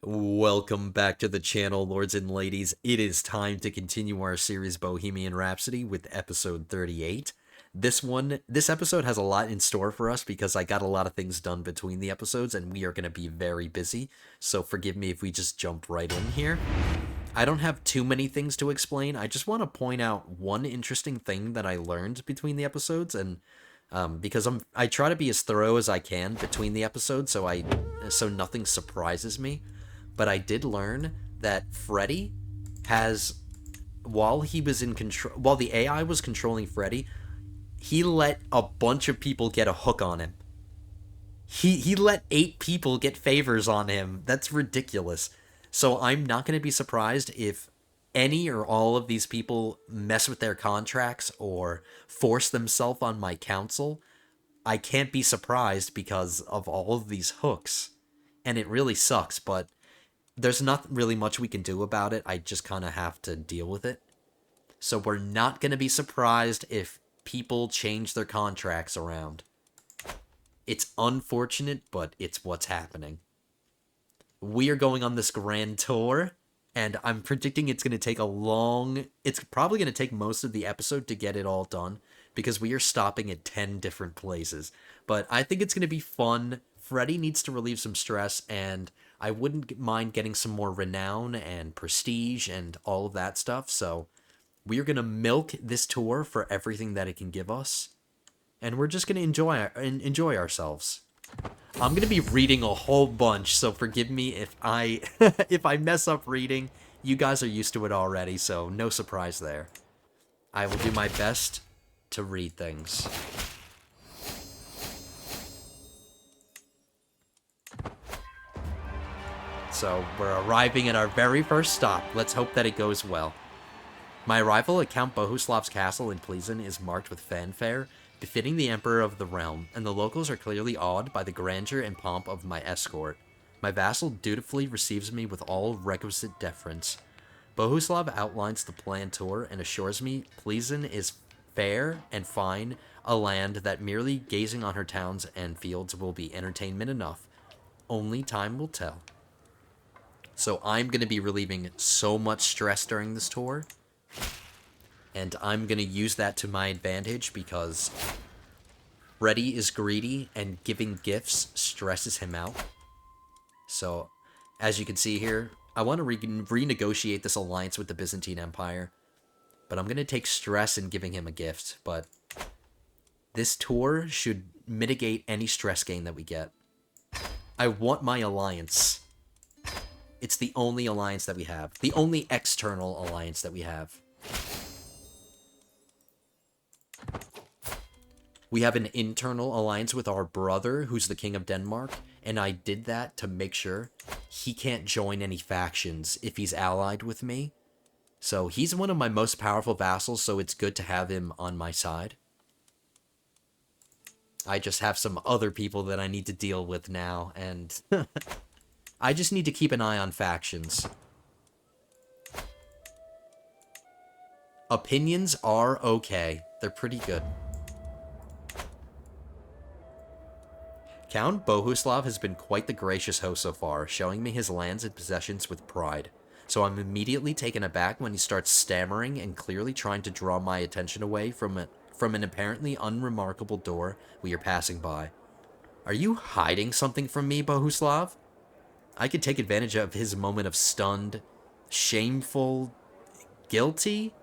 Welcome back to the channel, lords and ladies. It is time to continue our series Bohemian Rhapsody with episode 38. This episode has a lot in store for us because I got a lot of things done between the episodes and we are going to be very busy. So forgive me if we just jump right in here. I don't have too many things to explain. I just want to point out one interesting thing that I learned between the episodes, and because I try to be as thorough as I can between the episodes, so nothing surprises me. But I did learn that Freddy has, while he was in control, while the AI was controlling Freddy, he let a bunch of people get a hook on him. He let 8 people get favors on him. That's ridiculous. So I'm not going to be surprised if any or all of these people mess with their contracts or force themselves on my council. I can't be surprised because of all of these hooks. And it really sucks, but there's not really much we can do about it. I just kind of have to deal with it. So we're not going to be surprised if people change their contracts around. It's unfortunate, but it's what's happening. We are going on this grand tour, and I'm predicting it's going to take it's probably going to take most of the episode to get it all done, because we are stopping at 10 different places. But I think it's going to be fun. Freddy needs to relieve some stress, and I wouldn't mind getting some more renown and prestige and all of that stuff. So we are going to milk this tour for everything that it can give us, and we're just going to enjoy ourselves. I'm going to be reading a whole bunch, so forgive me if I if I mess up reading. You guys are used to it already, so no surprise there. I will do my best to read things. So we're arriving at our very first stop. Let's hope that it goes well. My arrival at Count Bohuslav's castle in Pleasen is marked with fanfare, befitting the Emperor of the realm, and the locals are clearly awed by the grandeur and pomp of my escort. My vassal dutifully receives me with all requisite deference. Bohuslav outlines the planned tour and assures me Pleasen is fair and fine, a land that merely gazing on her towns and fields will be entertainment enough. Only time will tell. So I'm going to be relieving so much stress during this tour, and I'm going to use that to my advantage because Freddy is greedy and giving gifts stresses him out. So, as you can see here, I want to renegotiate this alliance with the Byzantine Empire, but I'm going to take stress in giving him a gift, but this tour should mitigate any stress gain that we get. I want my alliance. It's the only alliance that we have. The only external alliance that we have. We have an internal alliance with our brother, who's the King of Denmark, and I did that to make sure he can't join any factions if he's allied with me. So he's one of my most powerful vassals, so it's good to have him on my side. I just have some other people that I need to deal with now, and I just need to keep an eye on factions. Opinions are okay. They're pretty good. Count Bohuslav has been quite the gracious host so far, showing me his lands and possessions with pride. So I'm immediately taken aback when he starts stammering and clearly trying to draw my attention away from an apparently unremarkable door we are passing by. Are you hiding something from me, Bohuslav? I could take advantage of his moment of stunned, shameful, guilty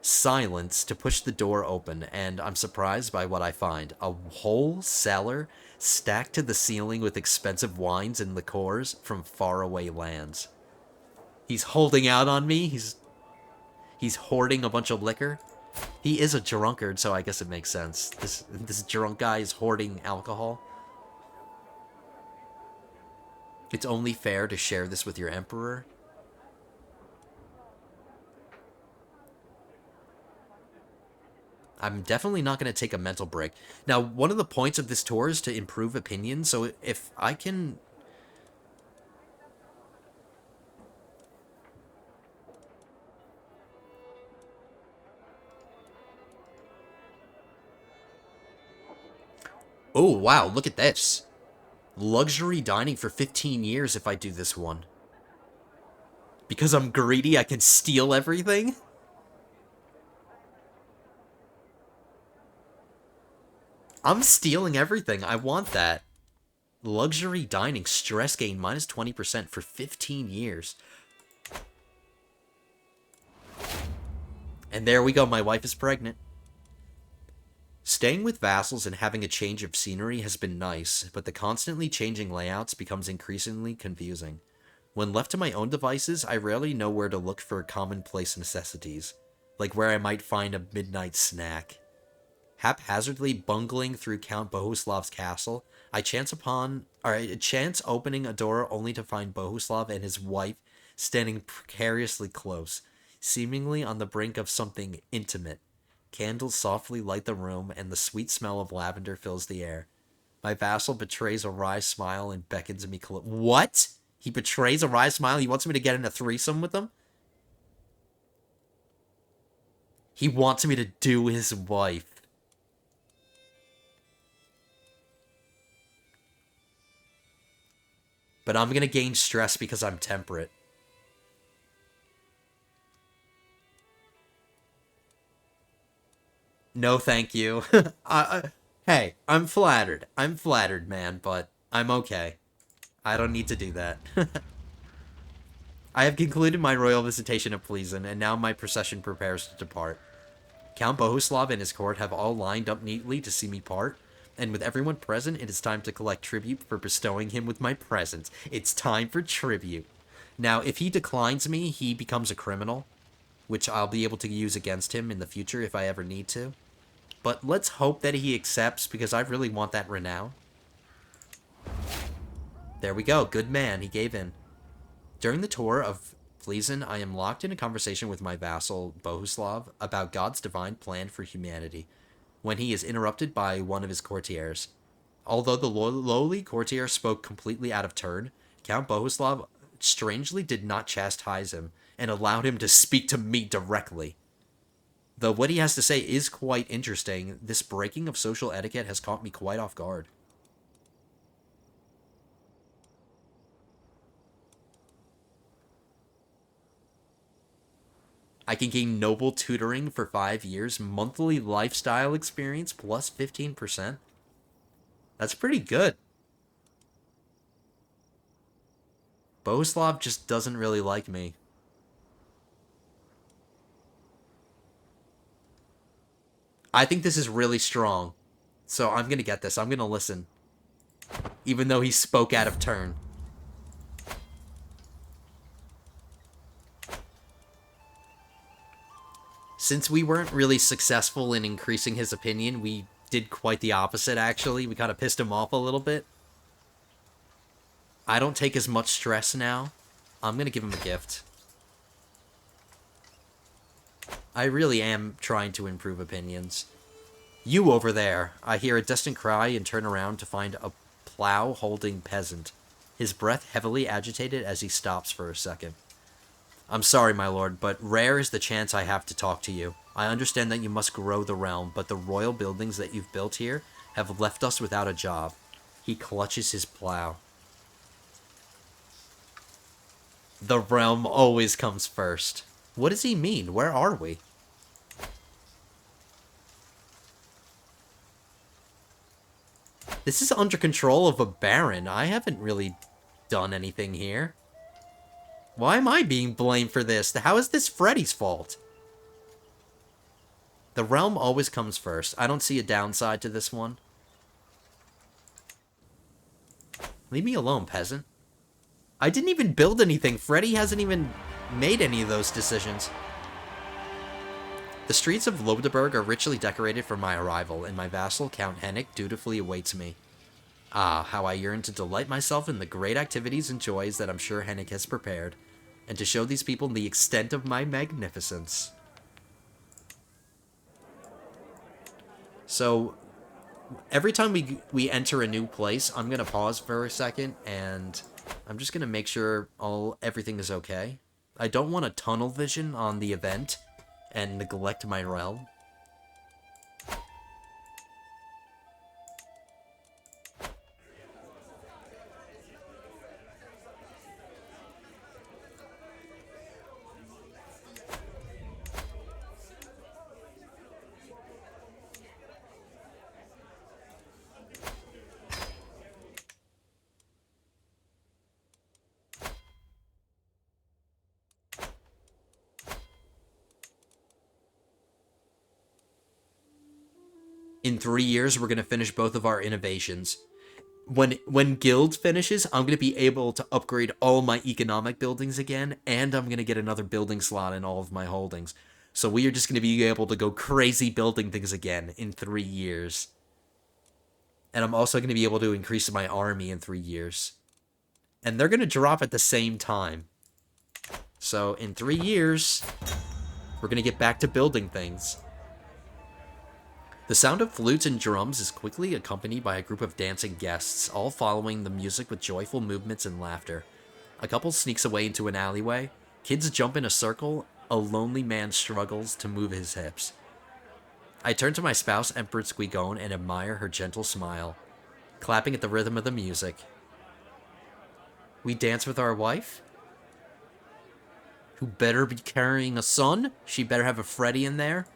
silence to push the door open, and I'm surprised by what I find. A whole cellar stacked to the ceiling with expensive wines and liqueurs from faraway lands. He's holding out on me. He's hoarding a bunch of liquor. He is a drunkard, so I guess it makes sense. This drunk guy is hoarding alcohol. It's only fair to share this with your emperor. I'm definitely not going to take a mental break. Now, one of the points of this tour is to improve opinion, so if I can... Oh, wow, look at this. Luxury dining for 15 years if I do this one. Because I'm greedy, I can steal everything? I'm stealing everything. I want that. Luxury dining, stress gain, minus 20% for 15 years. And there we go, my wife is pregnant. Staying with vassals and having a change of scenery has been nice, but the constantly changing layouts becomes increasingly confusing. When left to my own devices, I rarely know where to look for commonplace necessities, like where I might find a midnight snack. Haphazardly bungling through Count Bohuslav's castle, I chance opening a door only to find Bohuslav and his wife standing precariously close, seemingly on the brink of something intimate. Candles softly light the room, and the sweet smell of lavender fills the air. My vassal betrays a wry smile and beckons me close. What? He betrays a wry smile? He wants me to get in a threesome with him? He wants me to do his wife. But I'm gonna gain stress because I'm temperate. No, thank you. Hey, I'm flattered. I'm flattered, man, but I'm okay. I don't need to do that. I have concluded my royal visitation of Pleasen, and now my procession prepares to depart. Count Bohuslav and his court have all lined up neatly to see me part, and with everyone present, it is time to collect tribute for bestowing him with my presence. It's time for tribute. Now, if he declines me, he becomes a criminal, which I'll be able to use against him in the future if I ever need to. But let's hope that he accepts, because I really want that renown. There we go. Good man. He gave in. During the tour of Pleasen, I am locked in a conversation with my vassal, Bohuslav, about God's divine plan for humanity, when he is interrupted by one of his courtiers. Although the lowly courtier spoke completely out of turn, Count Bohuslav strangely did not chastise him, and allowed him to speak to me directly. Though what he has to say is quite interesting, this breaking of social etiquette has caught me quite off guard. I can gain noble tutoring for 5 years, monthly lifestyle experience plus 15%. That's pretty good. Bohuslav just doesn't really like me. I think this is really strong. So I'm going to get this. I'm going to listen. Even though he spoke out of turn. Since we weren't really successful in increasing his opinion, we did quite the opposite, actually. We kind of pissed him off a little bit. I don't take as much stress now. I'm going to give him a gift. I really am trying to improve opinions. You over there. I hear a distant cry and turn around to find a plow-holding peasant, his breath heavily agitated as he stops for a second. I'm sorry, my lord, but rare is the chance I have to talk to you. I understand that you must grow the realm, but the royal buildings that you've built here have left us without a job. He clutches his plow. The realm always comes first. What does he mean? Where are we? This is under control of a baron. I haven't really done anything here. Why am I being blamed for this? How is this Freddy's fault? The realm always comes first. I don't see a downside to this one. Leave me alone, peasant. I didn't even build anything. Freddy hasn't even made any of those decisions. The streets of Loderberg are richly decorated for my arrival, and my vassal, Count Henrik, dutifully awaits me. Ah, how I yearn to delight myself in the great activities and joys that I'm sure Henrik has prepared, and to show these people the extent of my magnificence. So, every time we enter a new place, I'm going to pause for a second, and I'm just going to make sure everything is okay. I don't want a tunnel vision on the event and neglect my realm. in 3 years, we're going to finish both of our innovations. When Guild finishes, I'm going to be able to upgrade all my economic buildings again, and I'm going to get another building slot in all of my holdings. So we are just going to be able to go crazy building things again in 3 years. And I'm also going to be able to increase my army in 3 years. And they're going to drop at the same time. So in 3 years, we're going to get back to building things. The sound of flutes and drums is quickly accompanied by a group of dancing guests, all following the music with joyful movements and laughter. A couple sneaks away into an alleyway. Kids jump in a circle. A lonely man struggles to move his hips. I turn to my spouse, Empress Guigon, and admire her gentle smile, clapping at the rhythm of the music. We dance with our wife? Who better be carrying a son? She better have a Freddy in there.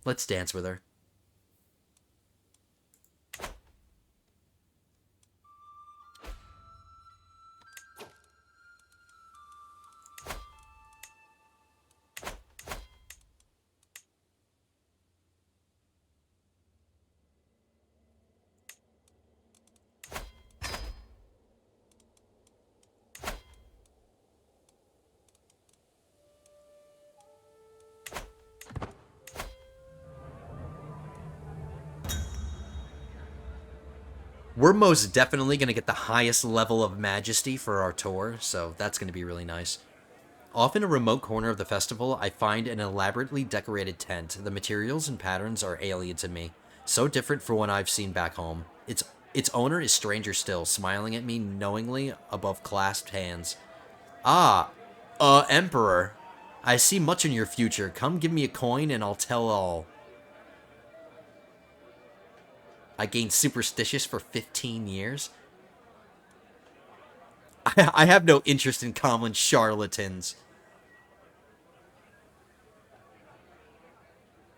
Let's dance with her. We're most definitely going to get the highest level of majesty for our tour, so that's going to be really nice. Off in a remote corner of the festival, I find an elaborately decorated tent. The materials and patterns are alien to me, so different from what I've seen back home. Its owner is stranger still, smiling at me knowingly above clasped hands. Ah, Emperor. I see much in your future. Come give me a coin and I'll tell all. I gained superstitious for 15 years. I have no interest in common charlatans.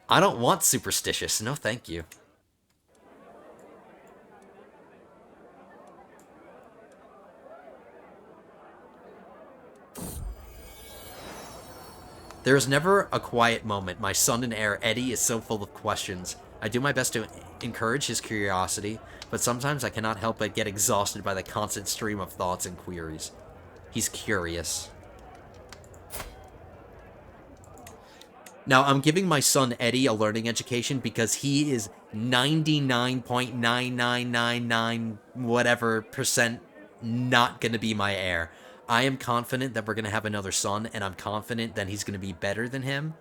I don't want superstitious. No, thank you. There is never a quiet moment. My son and heir, Eddie, is so full of questions. I do my best to encourage his curiosity, but sometimes I cannot help but get exhausted by the constant stream of thoughts and queries. He's curious. Now, I'm giving my son Eddie a learning education because he is 99.9999 whatever percent not going to be my heir. I am confident that we're going to have another son, and I'm confident that he's going to be better than him.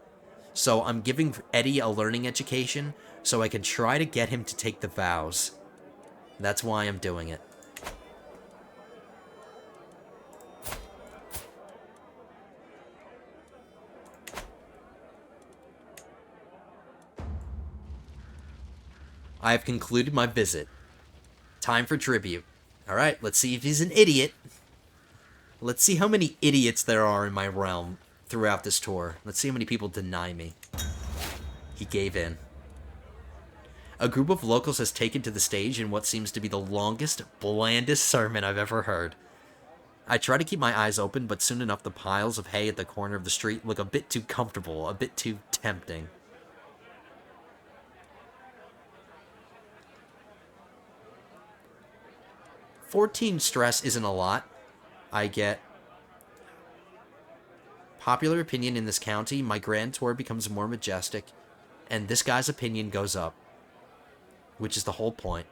So I'm giving Eddie a learning education so I can try to get him to take the vows. That's why I'm doing it. I have concluded my visit. Time for tribute. Alright, let's see if he's an idiot. Let's see how many idiots there are in my realm throughout this tour. Let's see how many people deny me. He gave in. A group of locals has taken to the stage in what seems to be the longest, blandest sermon I've ever heard. I try to keep my eyes open, but soon enough the piles of hay at the corner of the street look a bit too comfortable, a bit too tempting. $14 stress isn't a lot. I get popular opinion in this county, my grand tour becomes more majestic, and this guy's opinion goes up. Which is the whole point.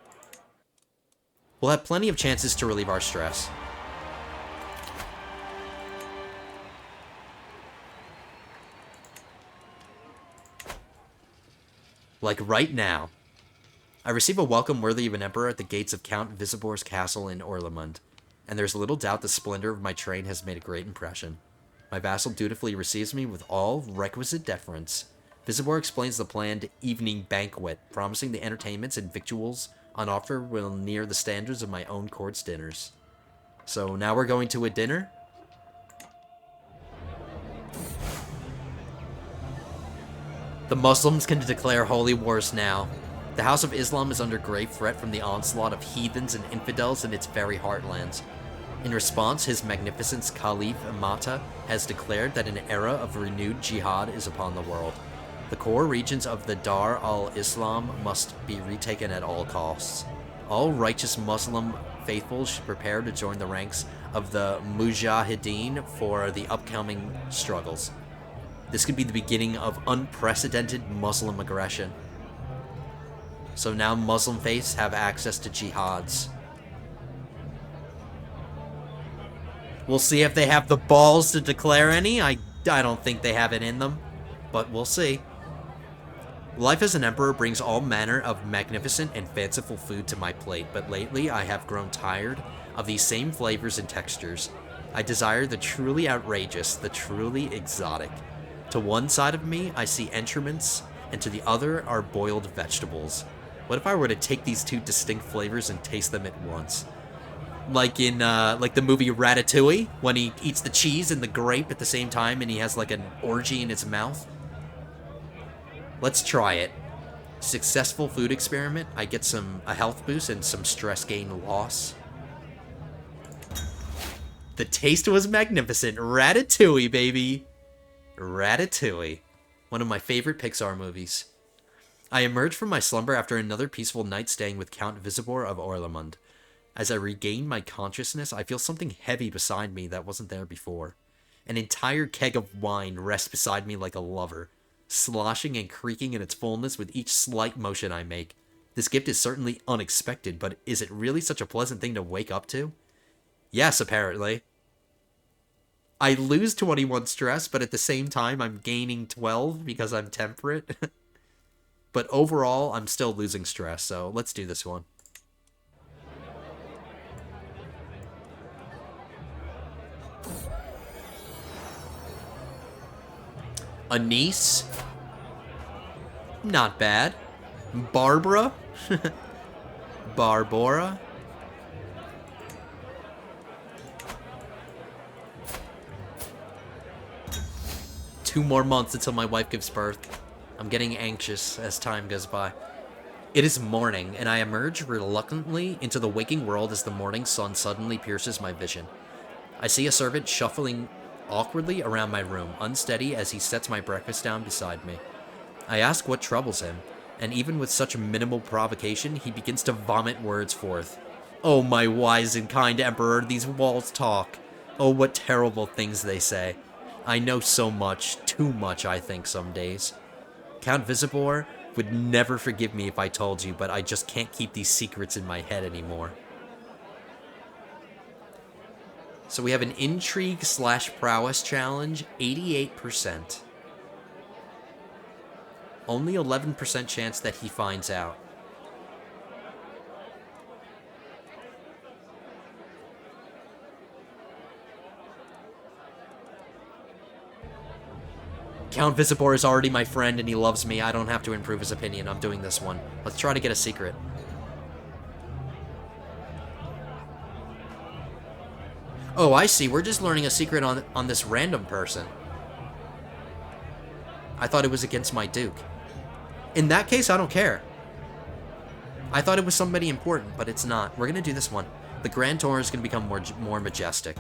We'll have plenty of chances to relieve our stress. Like right now. I receive a welcome worthy of an emperor at the gates of Count Visibor's castle in Orlemund, and there's little doubt the splendor of my train has made a great impression. My vassal dutifully receives me with all requisite deference. Visibor explains the planned evening banquet, promising the entertainments and victuals on offer will near the standards of my own court's dinners. So now we're going to a dinner? The Muslims can declare holy wars now. The House of Islam is under grave threat from the onslaught of heathens and infidels in its very heartlands. In response, His Magnificence Caliph Amata has declared that an era of renewed jihad is upon the world. The core regions of the Dar al-Islam must be retaken at all costs. All righteous Muslim faithful should prepare to join the ranks of the Mujahideen for the upcoming struggles. This could be the beginning of unprecedented Muslim aggression. So now Muslim faiths have access to jihads. We'll see if they have the balls to declare any. I don't think they have it in them, but we'll see. Life as an emperor brings all manner of magnificent and fanciful food to my plate, but lately I have grown tired of these same flavors and textures. I desire the truly outrageous, the truly exotic. To one side of me, I see entrenchments, and to the other are boiled vegetables. What if I were to take these two distinct flavors and taste them at once? Like in, like the movie Ratatouille, when he eats the cheese and the grape at the same time and he has like an orgy in his mouth? Let's try it. Successful food experiment. I get a health boost and some stress gain loss. The taste was magnificent. Ratatouille, baby. Ratatouille. One of my favorite Pixar movies. I emerged from my slumber after another peaceful night staying with Count Visibor of Orlemund. As I regain my consciousness, I feel something heavy beside me that wasn't there before. An entire keg of wine rests beside me like a lover, sloshing and creaking in its fullness with each slight motion I make. This gift is certainly unexpected, but is it really such a pleasant thing to wake up to? Yes, apparently. I lose 21 stress, but at the same time I'm gaining 12 because I'm temperate. But overall, I'm still losing stress, so let's do this one. A niece? Not bad. Barbara? Barbora? Two more months until my wife gives birth. I'm getting anxious as time goes by. It is morning, and I emerge reluctantly into the waking world as the morning sun suddenly pierces my vision. I see a servant shuffling awkwardly around my room, unsteady as he sets my breakfast down beside me. I ask what troubles him, and even with such minimal provocation, he begins to vomit words forth. Oh, my wise and kind emperor, these walls talk. Oh, what terrible things they say. I know so much, too much, I think, some days. Count Visibor would never forgive me if I told you, but I just can't keep these secrets in my head anymore. So we have an intrigue/prowess challenge, 88%. Only 11% chance that he finds out. Count Visibor is already my friend and he loves me. I don't have to improve his opinion. I'm doing this one. Let's try to get a secret. Oh, I see. We're just learning a secret on this random person. I thought it was against my duke. In that case, I don't care. I thought it was somebody important, but it's not. We're going to do this one. The Grand Tour is going to become more majestic.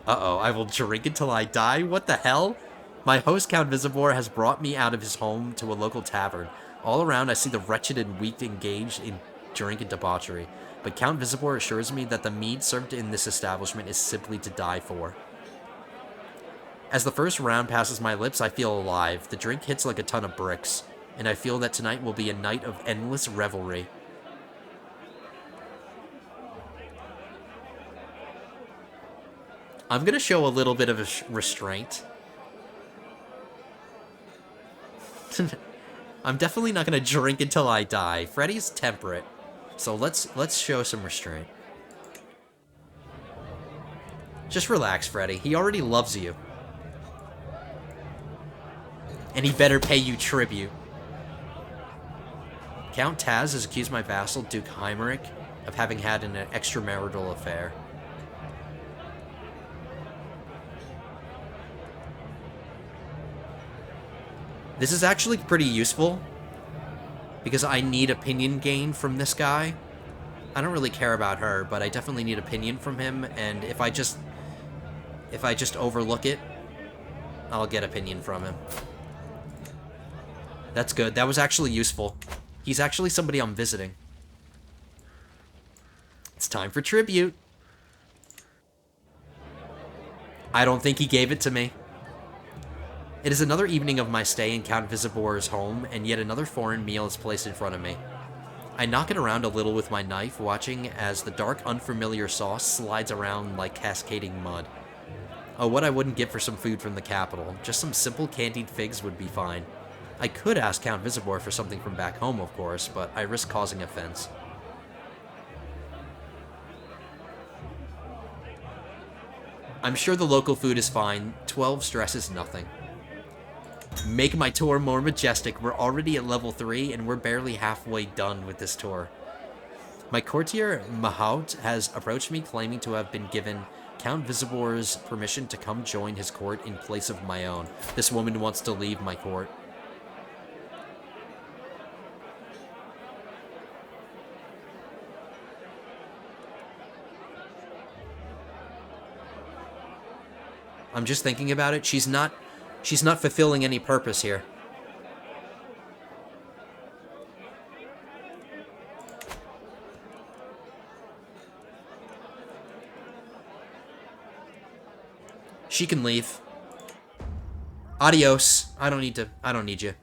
Uh-oh, I will drink until I die? What the hell? My host, Count Visibor, has brought me out of his home to a local tavern. All around, I see the wretched and weak engaged in drink and debauchery. But Count Visibor assures me that the mead served in this establishment is simply to die for. As the first round passes my lips, I feel alive. The drink hits like a ton of bricks, and I feel that tonight will be a night of endless revelry. I'm going to show a little bit of a restraint. I'm definitely not going to drink until I die. Freddy's temperate. So let's show some restraint. Just relax, Freddy. He already loves you. And he better pay you tribute. Count Taz has accused my vassal, Duke Heimerick, of having had an extramarital affair. This is actually pretty useful, because I need opinion gain from this guy. I don't really care about her, but I definitely need opinion from him, and if I just overlook it, I'll get opinion from him. That's good. That was actually useful. He's actually somebody I'm visiting. It's time for tribute. I don't think he gave it to me. It is another evening of my stay in Count Visibor's home, and yet another foreign meal is placed in front of me. I knock it around a little with my knife, watching as the dark, unfamiliar sauce slides around like cascading mud. Oh, what I wouldn't give for some food from the capital. Just some simple candied figs would be fine. I could ask Count Visibor for something from back home, of course, but I risk causing offense. I'm sure the local food is fine. 12 stresses nothing. Make my tour more majestic. We're already at level 3, and we're barely halfway done with this tour. My courtier, Mahout, has approached me claiming to have been given Count Visibor's permission to come join his court in place of my own. This woman wants to leave my court. I'm just thinking about it. She's not fulfilling any purpose here. She can leave. Adios. I don't need you.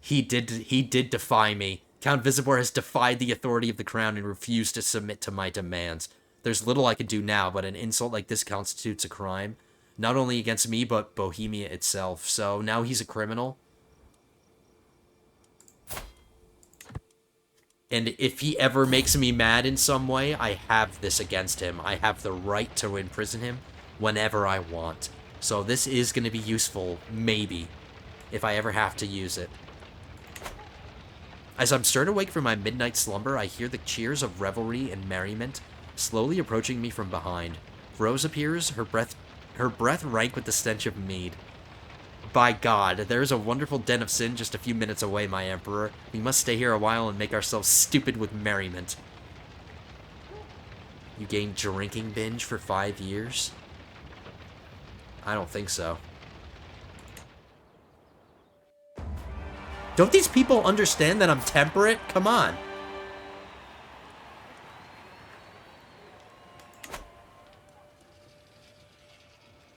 He did defy me. Count Visibor has defied the authority of the crown and refused to submit to my demands. There's little I can do now, but an insult like this constitutes a crime. Not only against me, but Bohemia itself. So now he's a criminal. And if he ever makes me mad in some way, I have this against him. I have the right to imprison him whenever I want. So this is going to be useful, maybe, if I ever have to use it. As I'm stirred awake from my midnight slumber, I hear the cheers of revelry and merriment slowly approaching me from behind. Rose appears, her breath rank with the stench of mead. By God, there is a wonderful den of sin just a few minutes away, my emperor. We must stay here a while and make ourselves stupid with merriment. You gained drinking binge for 5 years? I don't think so. Don't these people understand that I'm temperate? Come on.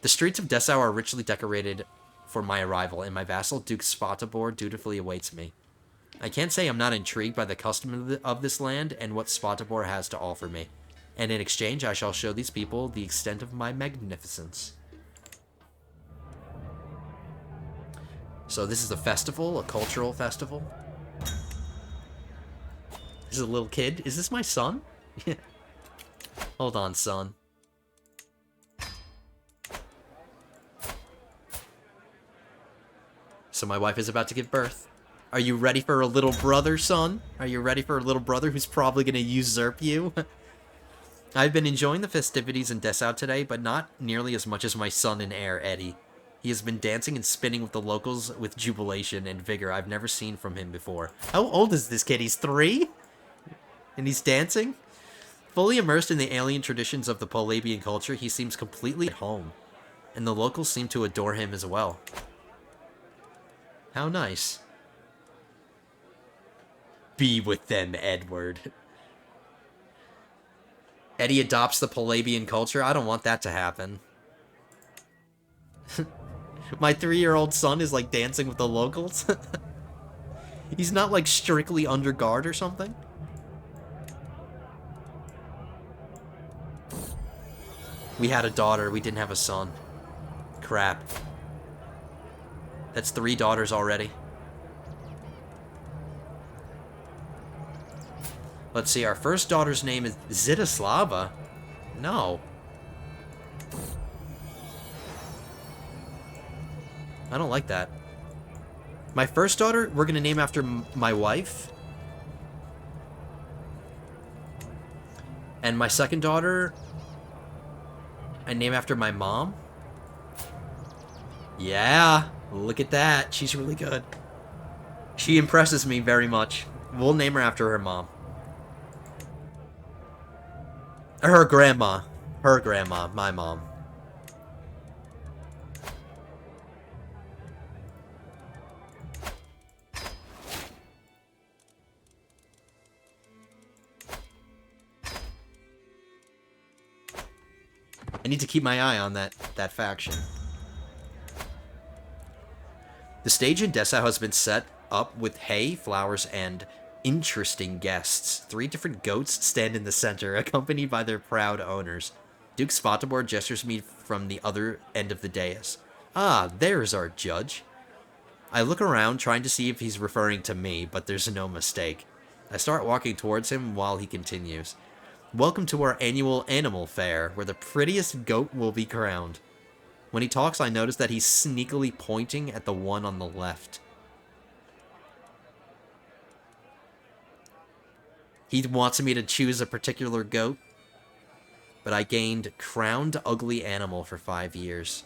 The streets of Dessau are richly decorated for my arrival, and my vassal, Duke Spottabor, dutifully awaits me. I can't say I'm not intrigued by the custom of this land and what Spottabor has to offer me, and in exchange I shall show these people the extent of my magnificence. So this is a festival, a cultural festival. This is a little kid. Is this my son? Hold on, son. So my wife is about to give birth. Are you ready for a little brother, son? Are you ready for a little brother who's probably going to usurp you? I've been enjoying the festivities in Dessau today, but not nearly as much as my son and heir, Eddie. He has been dancing and spinning with the locals with jubilation and vigor I've never seen from him before. How old is this kid? He's 3? And he's dancing? Fully immersed in the alien traditions of the Polabian culture, he seems completely at home. And the locals seem to adore him as well. How nice. Be with them, Edward. Eddie adopts the Polabian culture? I don't want that to happen. My 3-year-old son is like dancing with the locals. He's not like strictly under guard or something. We had a daughter, we didn't have a son. Crap. That's 3 daughters already. Let's see, our first daughter's name is Zitislava. No. I don't like that. My first daughter, we're going to name after my wife. And my second daughter, I name after my mom. Yeah, look at that. She's really good. She impresses me very much. We'll name her after her mom. Her grandma. Her grandma, my mom. I need to keep my eye on that faction. The stage in Dessau has been set up with hay, flowers, and interesting guests. 3 different goats stand in the center, accompanied by their proud owners. Duke Svatobor gestures me from the other end of the dais. Ah, there's our judge. I look around, trying to see if he's referring to me, but there's no mistake. I start walking towards him while he continues. Welcome to our annual animal fair, where the prettiest goat will be crowned. When he talks, I notice that he's sneakily pointing at the one on the left. He wants me to choose a particular goat, but I gained crowned ugly animal for 5 years.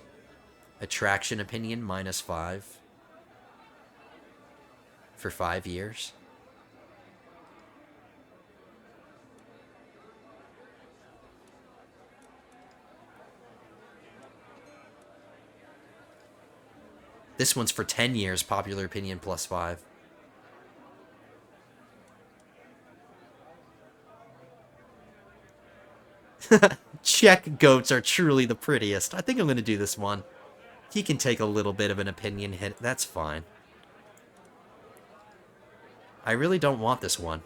Attraction opinion -5. For 5 years. This one's for 10 years, popular opinion +5. Czech goats are truly the prettiest. I think I'm going to do this one. He can take a little bit of an opinion hit. That's fine. I really don't want this one.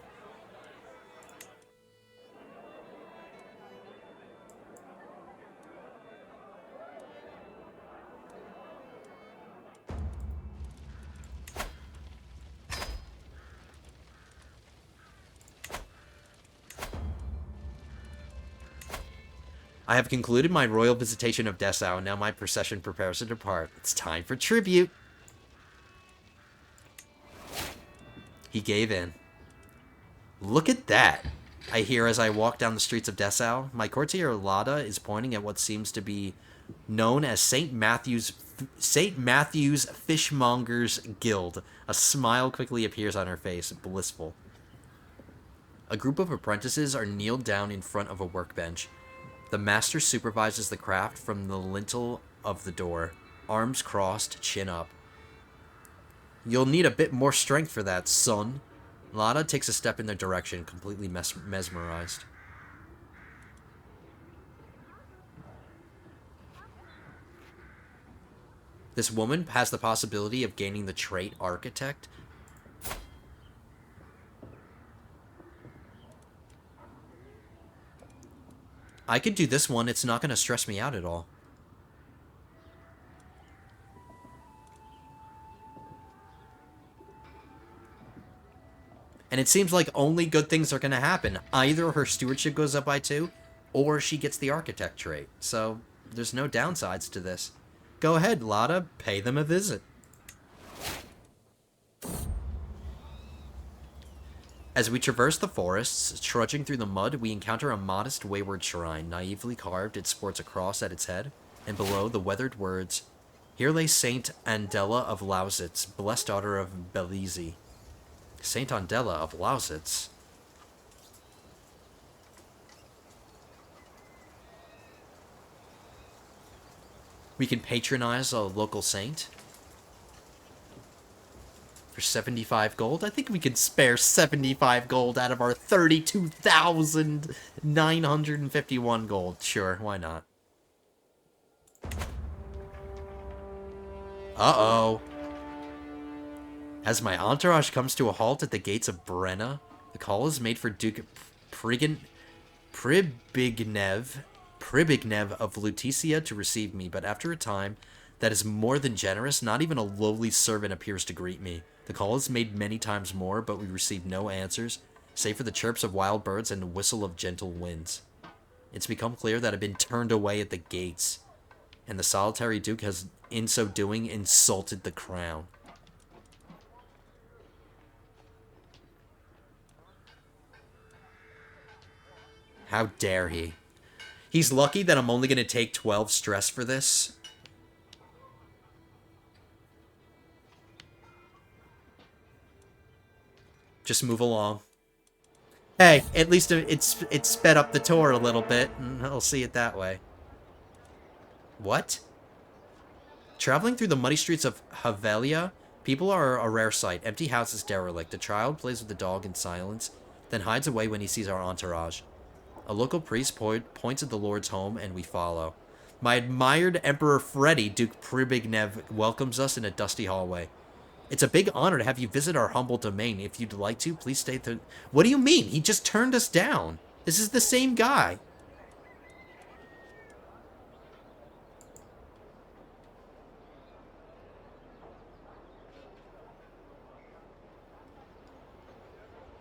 I have concluded my royal visitation of Dessau, and now my procession prepares to depart. It's time for tribute. He gave in. Look at that, I hear as I walk down the streets of Dessau. My courtier Lada is pointing at what seems to be known as St. Matthew's Fishmongers Guild. A smile quickly appears on her face, blissful. A group of apprentices are kneeled down in front of a workbench. The master supervises the craft from the lintel of the door, arms crossed, chin up. You'll need a bit more strength for that, son. Lada takes a step in their direction, completely mesmerized. This woman has the possibility of gaining the trait Architect. I could do this one. It's not going to stress me out at all. And it seems like only good things are going to happen. Either her stewardship goes up by 2, or she gets the Architect trait. So there's no downsides to this. Go ahead, Lada. Pay them a visit. As we traverse the forests, trudging through the mud, we encounter a modest, wayward shrine. Naively carved, it sports a cross at its head, and below the weathered words, "Here lay Saint Andella of Lausitz, blessed daughter of Belize." Saint Andella of Lausitz? We can patronize a local saint. For 75 gold? I think we could spare 75 gold out of our 32,951 gold. Sure, why not? Uh-oh. As my entourage comes to a halt at the gates of Brenna, the call is made for Duke Pribignev of Lutetia to receive me, but after a time that is more than generous, not even a lowly servant appears to greet me. The call is made many times more, but we receive no answers, save for the chirps of wild birds and the whistle of gentle winds. It's become clear that I've been turned away at the gates, and the solitary Duke has, in so doing, insulted the crown. How dare he? He's lucky that I'm only going to take 12 stress for this. Just move along. Hey, at least it's sped up the tour a little bit, and I'll see it that way. What? Traveling through the muddy streets of Havelia, people are a rare sight. Empty houses derelict. A child plays with the dog in silence, then hides away when he sees our entourage. A local priest points at the Lord's home, and we follow. My admired Emperor Freddy, Duke Pribignev, welcomes us in a dusty hallway. It's a big honor to have you visit our humble domain. If you'd like to, please stay there. What do you mean? He just turned us down. This is the same guy.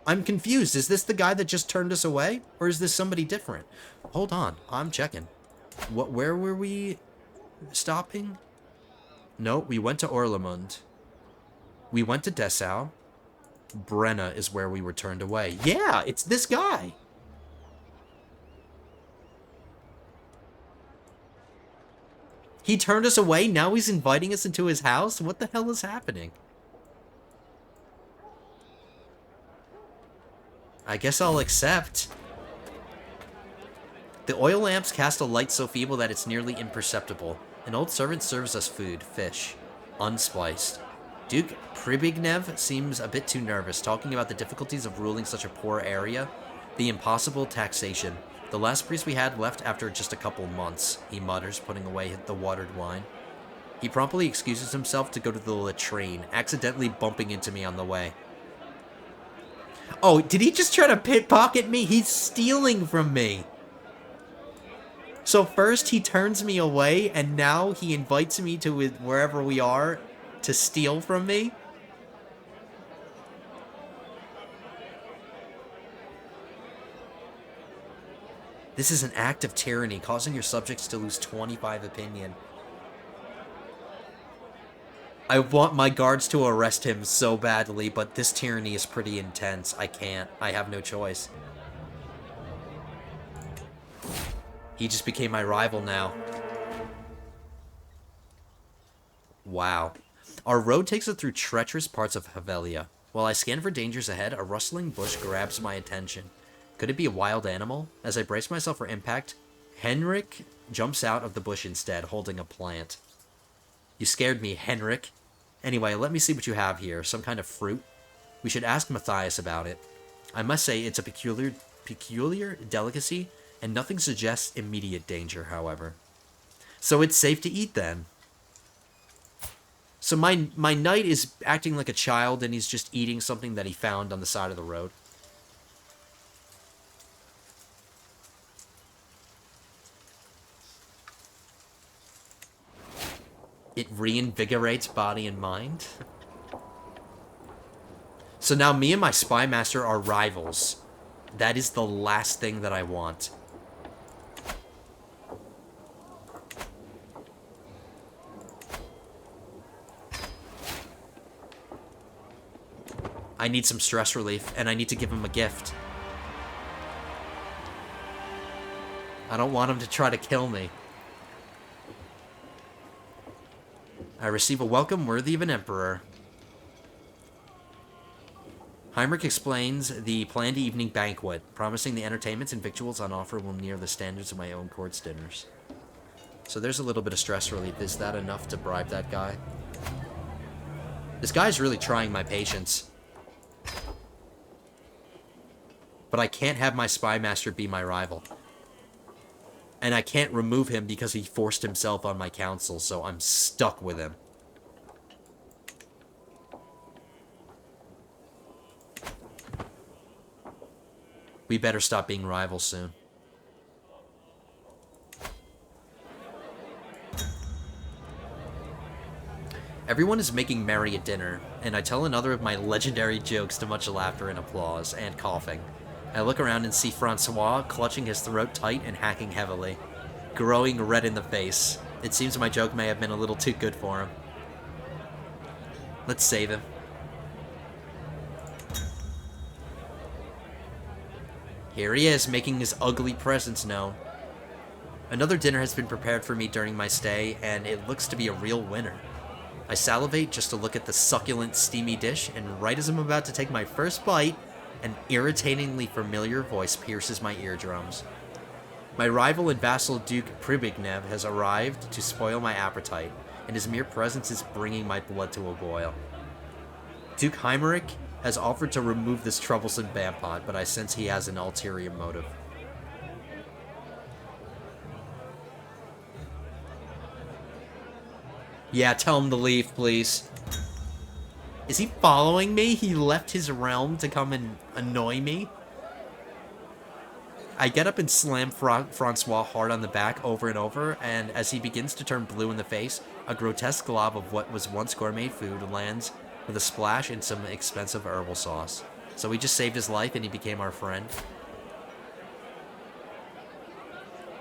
I'm confused. Is this the guy that just turned us away? Or is this somebody different? Hold on. I'm checking. Where were we stopping? No, we went to Orlemund. We went to Dessau. Brenna is where we were turned away. Yeah, it's this guy. He turned us away. Now he's inviting us into his house. What the hell is happening? I guess I'll accept. The oil lamps cast a light so feeble that it's nearly imperceptible. An old servant serves us food, fish, unspiced. Duke Pribignev seems a bit too nervous, talking about the difficulties of ruling such a poor area, the impossible taxation. The last priest we had left after just a couple months, he mutters, putting away the watered wine. He promptly excuses himself to go to the latrine, accidentally bumping into me on the way. Oh, did he just try to pickpocket me? He's stealing from me. So first he turns me away, and now he invites me to wherever we are to steal from me? This is an act of tyranny, causing your subjects to lose 25 opinion. I want my guards to arrest him so badly, but this tyranny is pretty intense. I can't. I have no choice. He just became my rival now. Wow. Our road takes us through treacherous parts of Havelia. While I scan for dangers ahead, a rustling bush grabs my attention. Could it be a wild animal? As I brace myself for impact, Henrik jumps out of the bush instead, holding a plant. You scared me, Henrik. Anyway, let me see what you have here. Some kind of fruit? We should ask Matthias about it. I must say it's a peculiar delicacy, and nothing suggests immediate danger, however. So it's safe to eat then. So my knight is acting like a child, and he's just eating something that he found on the side of the road. It reinvigorates body and mind. So now me and my spy master are rivals. That is the last thing that I want. I need some stress relief, and I need to give him a gift. I don't want him to try to kill me. I receive a welcome worthy of an emperor. Heinrich explains the planned evening banquet, promising the entertainments and victuals on offer will near the standards of my own court's dinners. So there's a little bit of stress relief. Is that enough to bribe that guy? This guy's really trying my patience. But I can't have my spy master be my rival. And I can't remove him because he forced himself on my council, so I'm stuck with him. We better stop being rivals soon. Everyone is making merry at dinner, and I tell another of my legendary jokes to much laughter and applause, and coughing. I look around and see Francois clutching his throat tight and hacking heavily, growing red in the face. It seems my joke may have been a little too good for him. Let's save him. Here he is, making his ugly presence known. Another dinner has been prepared for me during my stay, and it looks to be a real winner. I salivate just to look at the succulent, steamy dish, and right as I'm about to take my first bite, an irritatingly familiar voice pierces my eardrums. My rival and vassal Duke Pribignev has arrived to spoil my appetite, and his mere presence is bringing my blood to a boil. Duke Heinrich has offered to remove this troublesome vampot, but I sense he has an ulterior motive. Yeah, tell him to leave, please. Is he following me? He left his realm to come and annoy me? I get up and slam Francois hard on the back over and over, and as he begins to turn blue in the face, a grotesque glob of what was once gourmet food lands with a splash and some expensive herbal sauce. So we just saved his life and he became our friend.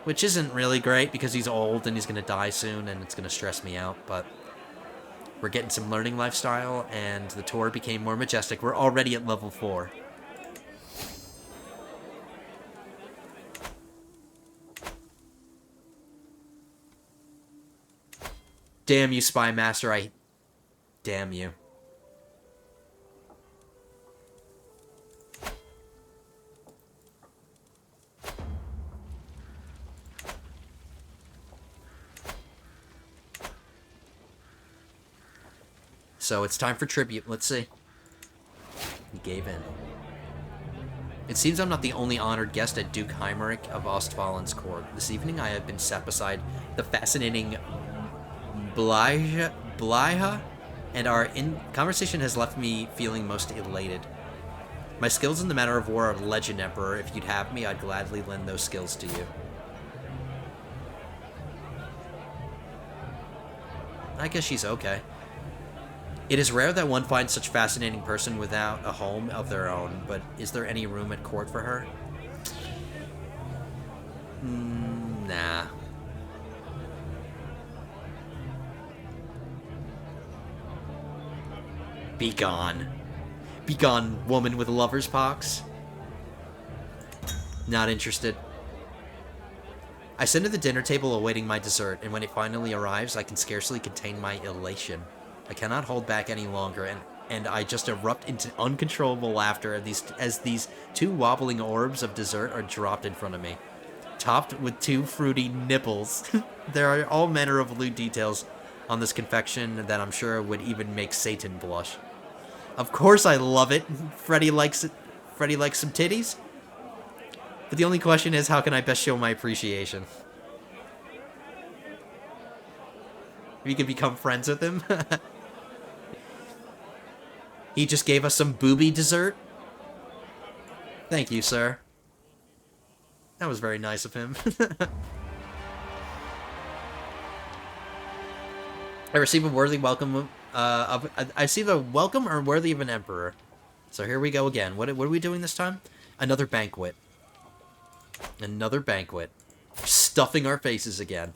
Which isn't really great because he's old and he's going to die soon and it's going to stress me out, but we're getting some learning lifestyle and the tour became more majestic. We're already at level 4. Damn you, Spy Master, damn you. So it's time for tribute. Let's see. He gave in. It seems I'm not the only honored guest at Duke Heimerick of Ostfalen's court. This evening I have been set beside the fascinating Blyha, and our conversation has left me feeling most elated. My skills in the matter of war are legend, Emperor. If you'd have me, I'd gladly lend those skills to you. I guess she's okay. It is rare that one finds such a fascinating person without a home of their own, but is there any room at court for her? Nah. Be gone. Be gone, woman with lover's pox. Not interested. I sit at the dinner table awaiting my dessert, and when it finally arrives, I can scarcely contain my elation. I cannot hold back any longer, and I just erupt into uncontrollable laughter as these 2 wobbling orbs of dessert are dropped in front of me, topped with 2 fruity nipples. There are all manner of lewd details on this confection that I'm sure would even make Satan blush. Of course I love it. Freddy likes it. Freddy likes some titties. But the only question is, how can I best show my appreciation? We can become friends with him. He just gave us some booby dessert. Thank you, sir. That was very nice of him. I receive a worthy welcome I receive a welcome or worthy of an emperor. So here we go again. What are we doing this time? Another banquet. Another banquet. Stuffing our faces again.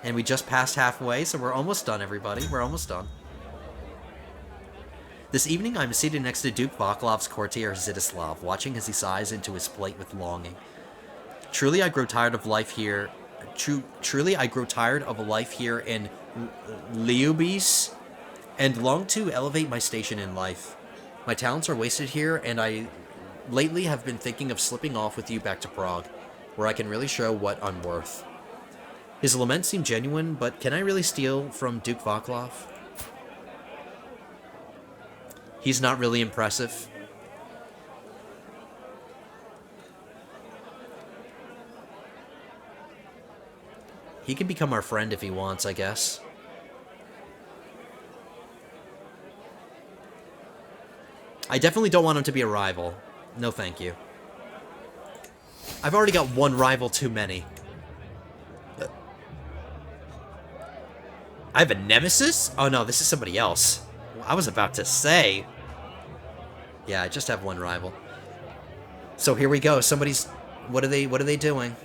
And we just passed halfway, so we're almost done, everybody. We're almost done. This evening, I'm seated next to Duke Vaclav's courtier Zidislav, watching as he sighs into his plate with longing. Truly, I grow tired of life here. Truly, I grow tired of a life here in Liubis, and long to elevate my station in life. My talents are wasted here, and I lately have been thinking of slipping off with you back to Prague, where I can really show what I'm worth. His lament seemed genuine, but can I really steal from Duke Vaclav? He's not really impressive. He can become our friend if he wants, I guess. I definitely don't want him to be a rival. No, thank you. I've already got one rival too many. I have a nemesis? Oh no, this is somebody else. I was about to say. Yeah, I just have one rival. So here we go. Somebody's... What are they doing?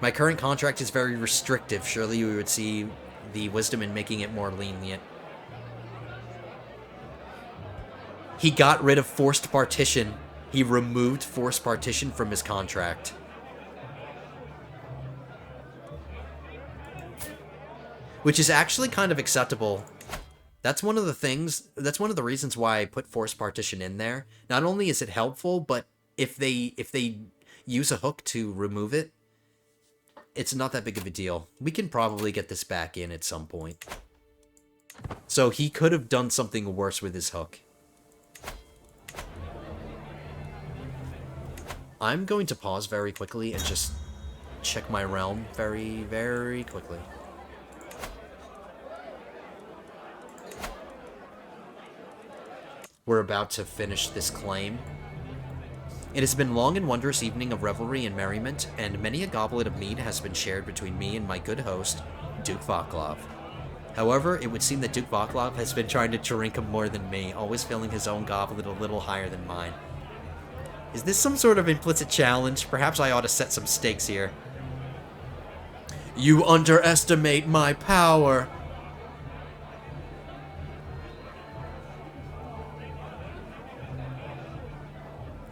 My current contract is very restrictive. Surely we would see the wisdom in making it more lenient. He got rid of forced partition. He removed forced partition from his contract. Which is actually kind of acceptable. That's one of the things, that's one of the reasons why I put forced partition in there. Not only is it helpful, but if they use a hook to remove it, it's not that big of a deal. We can probably get this back in at some point. So he could have done something worse with his hook. I'm going to pause very quickly and just check my realm very, very quickly. We're about to finish this claim. It has been long and wondrous evening of revelry and merriment, and many a goblet of mead has been shared between me and my good host, Duke Vaclav. However, it would seem that Duke Vaclav has been trying to drink more than me, always filling his own goblet a little higher than mine. Is this some sort of implicit challenge? Perhaps I ought to set some stakes here. You underestimate my power.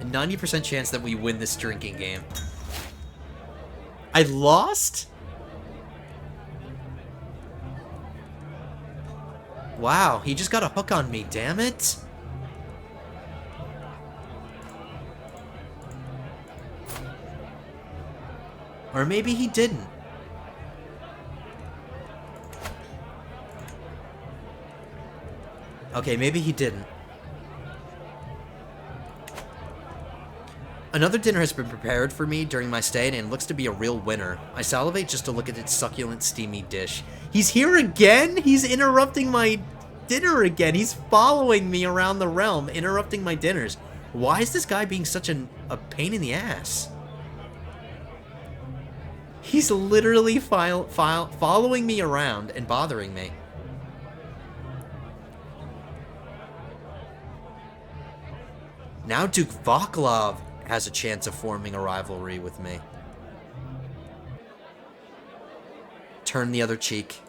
A 90% chance that we win this drinking game. I lost? Wow, he just got a hook on me, damn it. Or maybe he didn't. Okay, maybe he didn't. Another dinner has been prepared for me during my stay, and it looks to be a real winner. I salivate just to look at its succulent, steamy dish. He's here again? He's interrupting my dinner again. He's following me around the realm, interrupting my dinners. Why is this guy being such a pain in the ass? He's literally following me around and bothering me. Now Duke Vaclav has a chance of forming a rivalry with me. Turn the other cheek.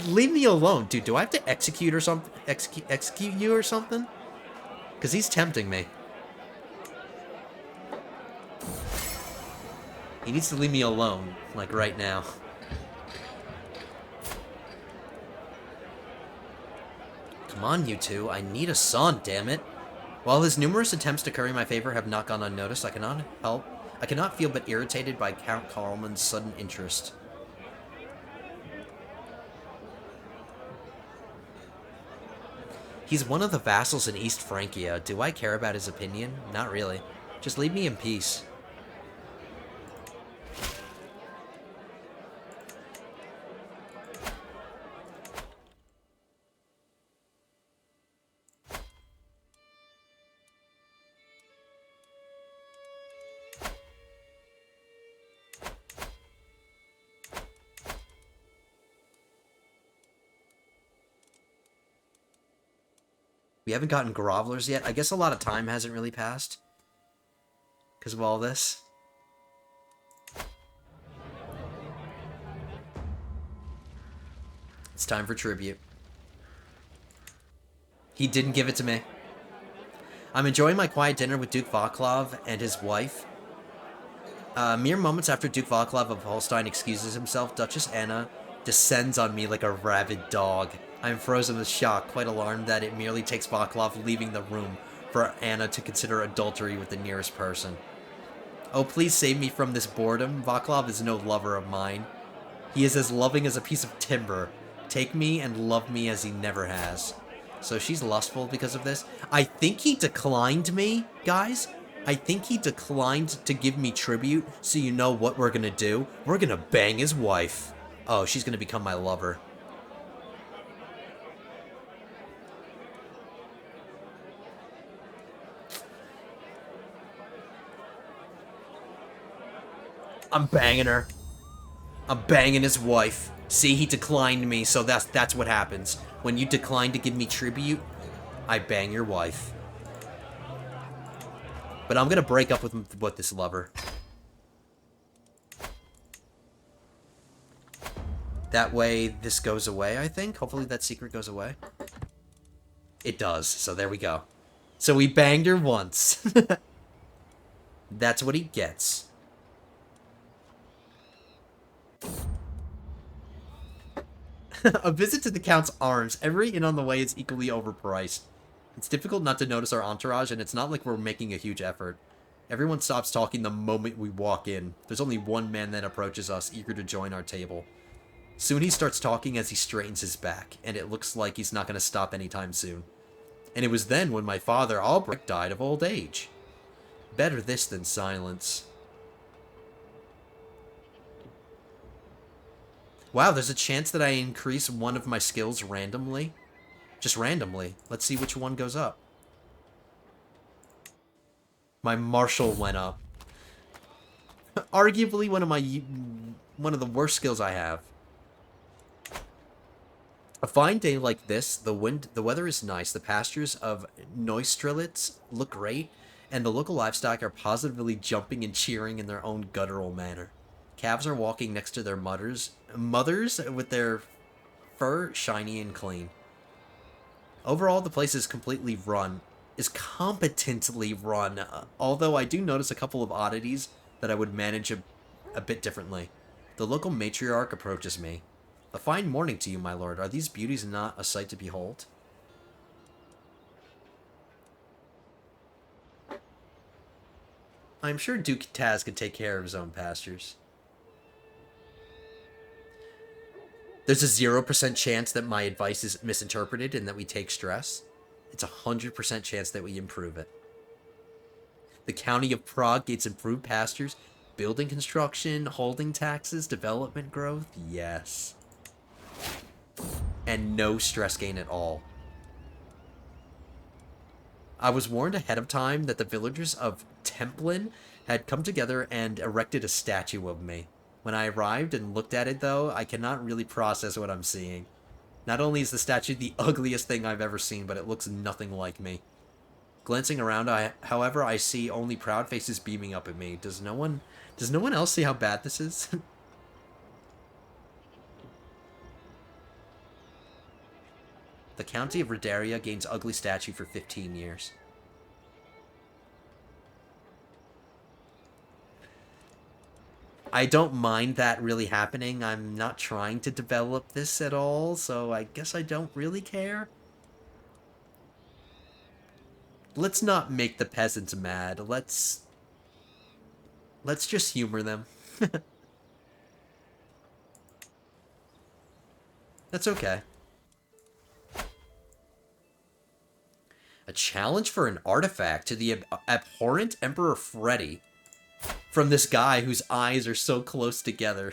Leave me alone. Dude, do I have to execute or something? Execute you or something? Because he's tempting me. He needs to leave me alone, like right now. Come on, you two. I need a son, damn it. While his numerous attempts to curry my favor have not gone unnoticed, I cannot feel but irritated by Count Orlemund's sudden interest. He's one of the vassals in East Francia. Do I care about his opinion? Not really. Just leave me in peace. We haven't gotten grovelers yet. I guess a lot of time hasn't really passed because of all this. It's time for tribute. He didn't give it to me. I'm enjoying my quiet dinner with Duke Vaclav and his wife. Mere moments after Duke Vaclav of Holstein excuses himself, Duchess Anna descends on me like a rabid dog. I am frozen with shock, quite alarmed that it merely takes Vaclav leaving the room for Anna to consider adultery with the nearest person. Oh, please save me from this boredom. Vaclav is no lover of mine. He is as loving as a piece of timber. Take me and love me as he never has. So she's lustful because of this. I think he declined me, guys. I think he declined to give me tribute, so you know what we're gonna do. We're gonna bang his wife. Oh, she's gonna become my lover. I'm banging her. I'm banging his wife. See, he declined me, so that's what happens. When you decline to give me tribute, I bang your wife. But I'm gonna break up with this lover. That way, this goes away, I think. Hopefully that secret goes away. It does, so there we go. So we banged her once. That's what he gets. A visit to the Count's Arms. Every inn on the way is equally overpriced. It's difficult not to notice our entourage, and it's not like we're making a huge effort. Everyone stops talking the moment we walk in. There's only one man that approaches us, eager to join our table. Soon he starts talking as he straightens his back, and it looks like he's not going to stop anytime soon. And it was then when my father, Albrecht, died of old age. Better this than silence. Wow, there's a chance that I increase one of my skills randomly. Just randomly. Let's see which one goes up. My martial went up. Arguably one of the worst skills I have. A fine day like this, the weather is nice, the pastures of Neustrelitz look great, and the local livestock are positively jumping and cheering in their own guttural manner. Calves are walking next to their mothers with their fur shiny and clean. Overall, the place is competently run, although I do notice a couple of oddities that I would manage a bit differently. The local matriarch approaches me. A fine morning to you, my lord. Are these beauties not a sight to behold? I'm sure Duke Taz could take care of his own pastures. There's a 0% chance that my advice is misinterpreted and that we take stress. It's a 100% chance that we improve it. The county of Prague gets improved pastures, building construction, holding taxes, development growth. Yes. And no stress gain at all. I was warned ahead of time that the villagers of Templin had come together and erected a statue of me. When I arrived and looked at it, though, I cannot really process what I'm seeing. Not only is the statue the ugliest thing I've ever seen, but it looks nothing like me. Glancing around, however, I see only proud faces beaming up at me. Does no one else see how bad this is? The County of Ridaria gains ugly statue for 15 years. I don't mind that really happening. I'm not trying to develop this at all, so I guess I don't really care. Let's not make the peasants mad. Let's just humor them. That's okay. A challenge for an artifact to the abhorrent Emperor Freddy. From this guy whose eyes are so close together.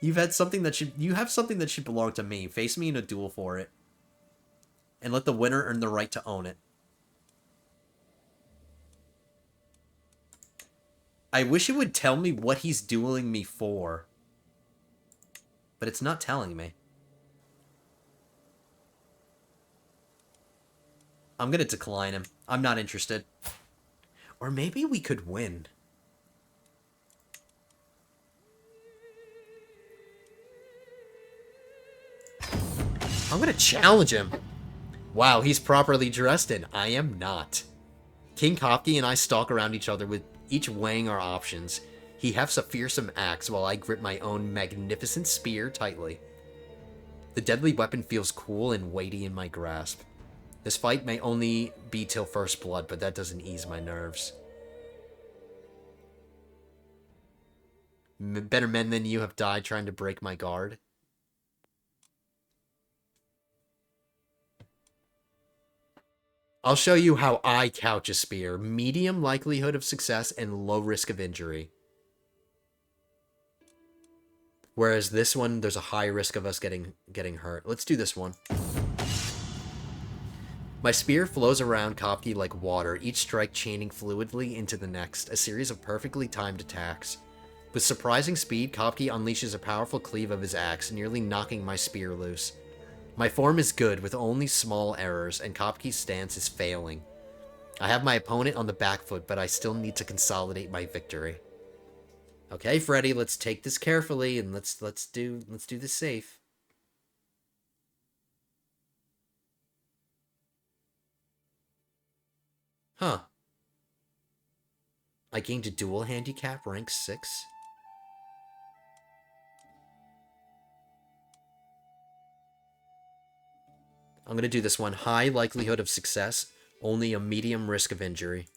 You have something that should belong to me. Face me in a duel for it. And let the winner earn the right to own it. I wish it would tell me what he's dueling me for. But it's not telling me. I'm gonna decline him. I'm not interested. Or maybe we could win. I'm gonna challenge him. Wow, he's properly dressed in. I am not. King Kopke and I stalk around each other with each weighing our options. He hefts a fearsome axe while I grip my own magnificent spear tightly. The deadly weapon feels cool and weighty in my grasp. This fight may only be till first blood, but that doesn't ease my nerves. Better men than you have died trying to break my guard. I'll show you how I couch a spear. Medium likelihood of success and low risk of injury. Whereas this one, there's a high risk of us getting hurt. Let's do this one. My spear flows around Kopke like water, each strike chaining fluidly into the next, a series of perfectly timed attacks. With surprising speed, Kopke unleashes a powerful cleave of his axe, nearly knocking my spear loose. My form is good, with only small errors, and Kopke's stance is failing. I have my opponent on the back foot, but I still need to consolidate my victory. Okay, Freddy, let's take this carefully, and let's do this safe. Huh. I gained a dual handicap, rank 6. I'm going to do this one. High likelihood of success, only a medium risk of injury.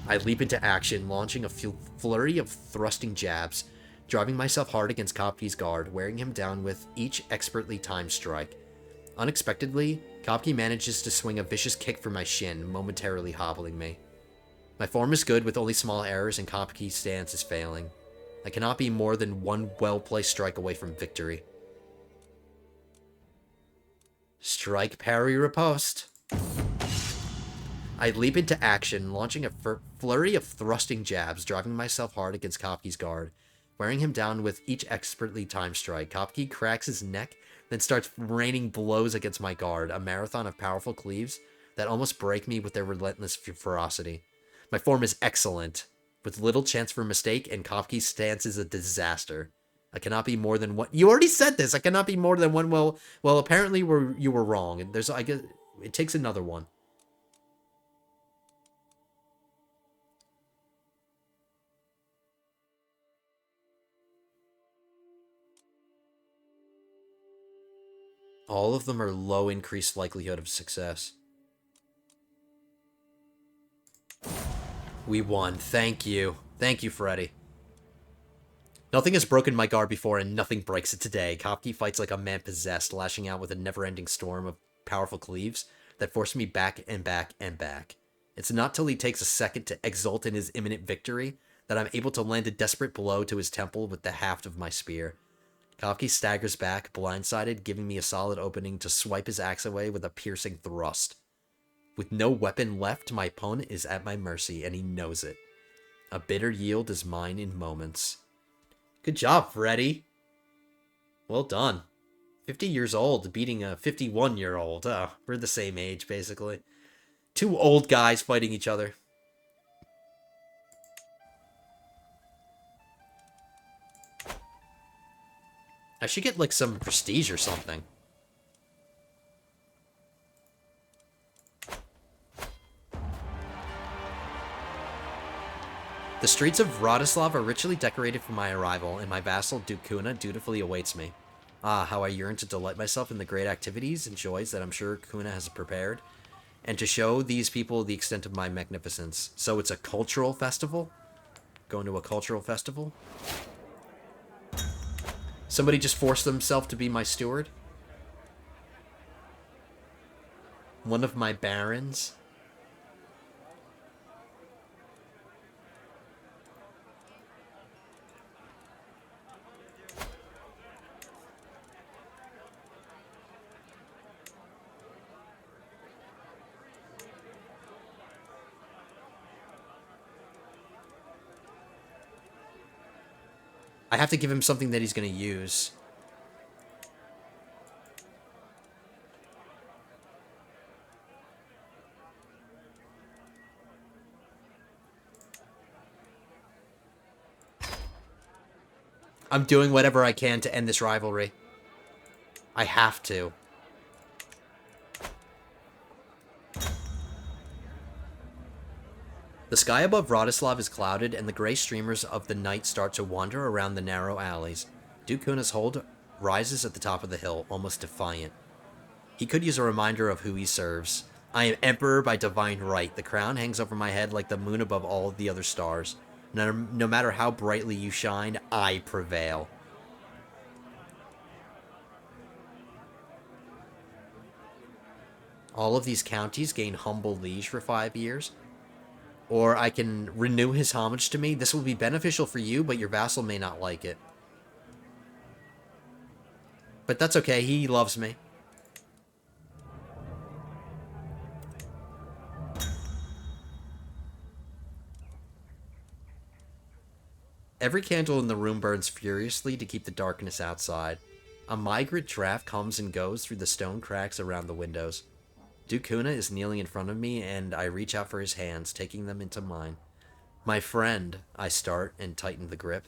I leap into action, launching a flurry of thrusting jabs, driving myself hard against Kopke's guard, wearing him down with each expertly timed strike. Unexpectedly, Kopke manages to swing a vicious kick for my shin, momentarily hobbling me. My form is good with only small errors, and Kopke's stance is failing. I cannot be more than one well-placed strike away from victory. Strike, parry, riposte. I leap into action, launching a flurry of thrusting jabs, driving myself hard against Kopke's guard, wearing him down with each expertly timed strike. Kopke cracks his neck, then starts raining blows against my guard, a marathon of powerful cleaves that almost break me with their relentless ferocity. My form is excellent, with little chance for mistake, and Kopke's stance is a disaster. I cannot be more than one. You already said this. I cannot be more than one. Well, apparently you were wrong. And I guess it takes another one. All of them are low increased likelihood of success. We won. Thank you. Thank you, Freddy. Nothing has broken my guard before, and nothing breaks it today. Kopke fights like a man possessed, lashing out with a never-ending storm of powerful cleaves that force me back and back and back. It's not till he takes a second to exult in his imminent victory that I'm able to land a desperate blow to his temple with the haft of my spear. Kopke staggers back, blindsided, giving me a solid opening to swipe his axe away with a piercing thrust. With no weapon left, my opponent is at my mercy, and he knows it. A bitter yield is mine in moments. Good job, Freddy. Well done. 50 years old, beating a 51-year-old. We're the same age, basically. Two old guys fighting each other. I should get, like, some prestige or something. The streets of Wrocław are richly decorated for my arrival, and my vassal, Duke Kuna, dutifully awaits me. Ah, how I yearn to delight myself in the great activities and joys that I'm sure Kuna has prepared, and to show these people the extent of my magnificence. So it's a cultural festival? Going to a cultural festival? Somebody just forced themselves to be my steward? One of my barons? I have to give him something that he's going to use. I'm doing whatever I can to end this rivalry. I have to. The sky above Wrocław is clouded, and the gray streamers of the night start to wander around the narrow alleys. Duke Kuna's hold rises at the top of the hill, almost defiant. He could use a reminder of who he serves. I am emperor by divine right. The crown hangs over my head like the moon above all the other stars. No matter how brightly you shine, I prevail. All of these counties gain humble liege for 5 years. Or I can renew his homage to me. This will be beneficial for you, but your vassal may not like it. But that's okay, he loves me. Every candle in the room burns furiously to keep the darkness outside. A migrant draft comes and goes through the stone cracks around the windows. Duke Kuna is kneeling in front of me, and I reach out for his hands, taking them into mine. My friend, I start and tighten the grip.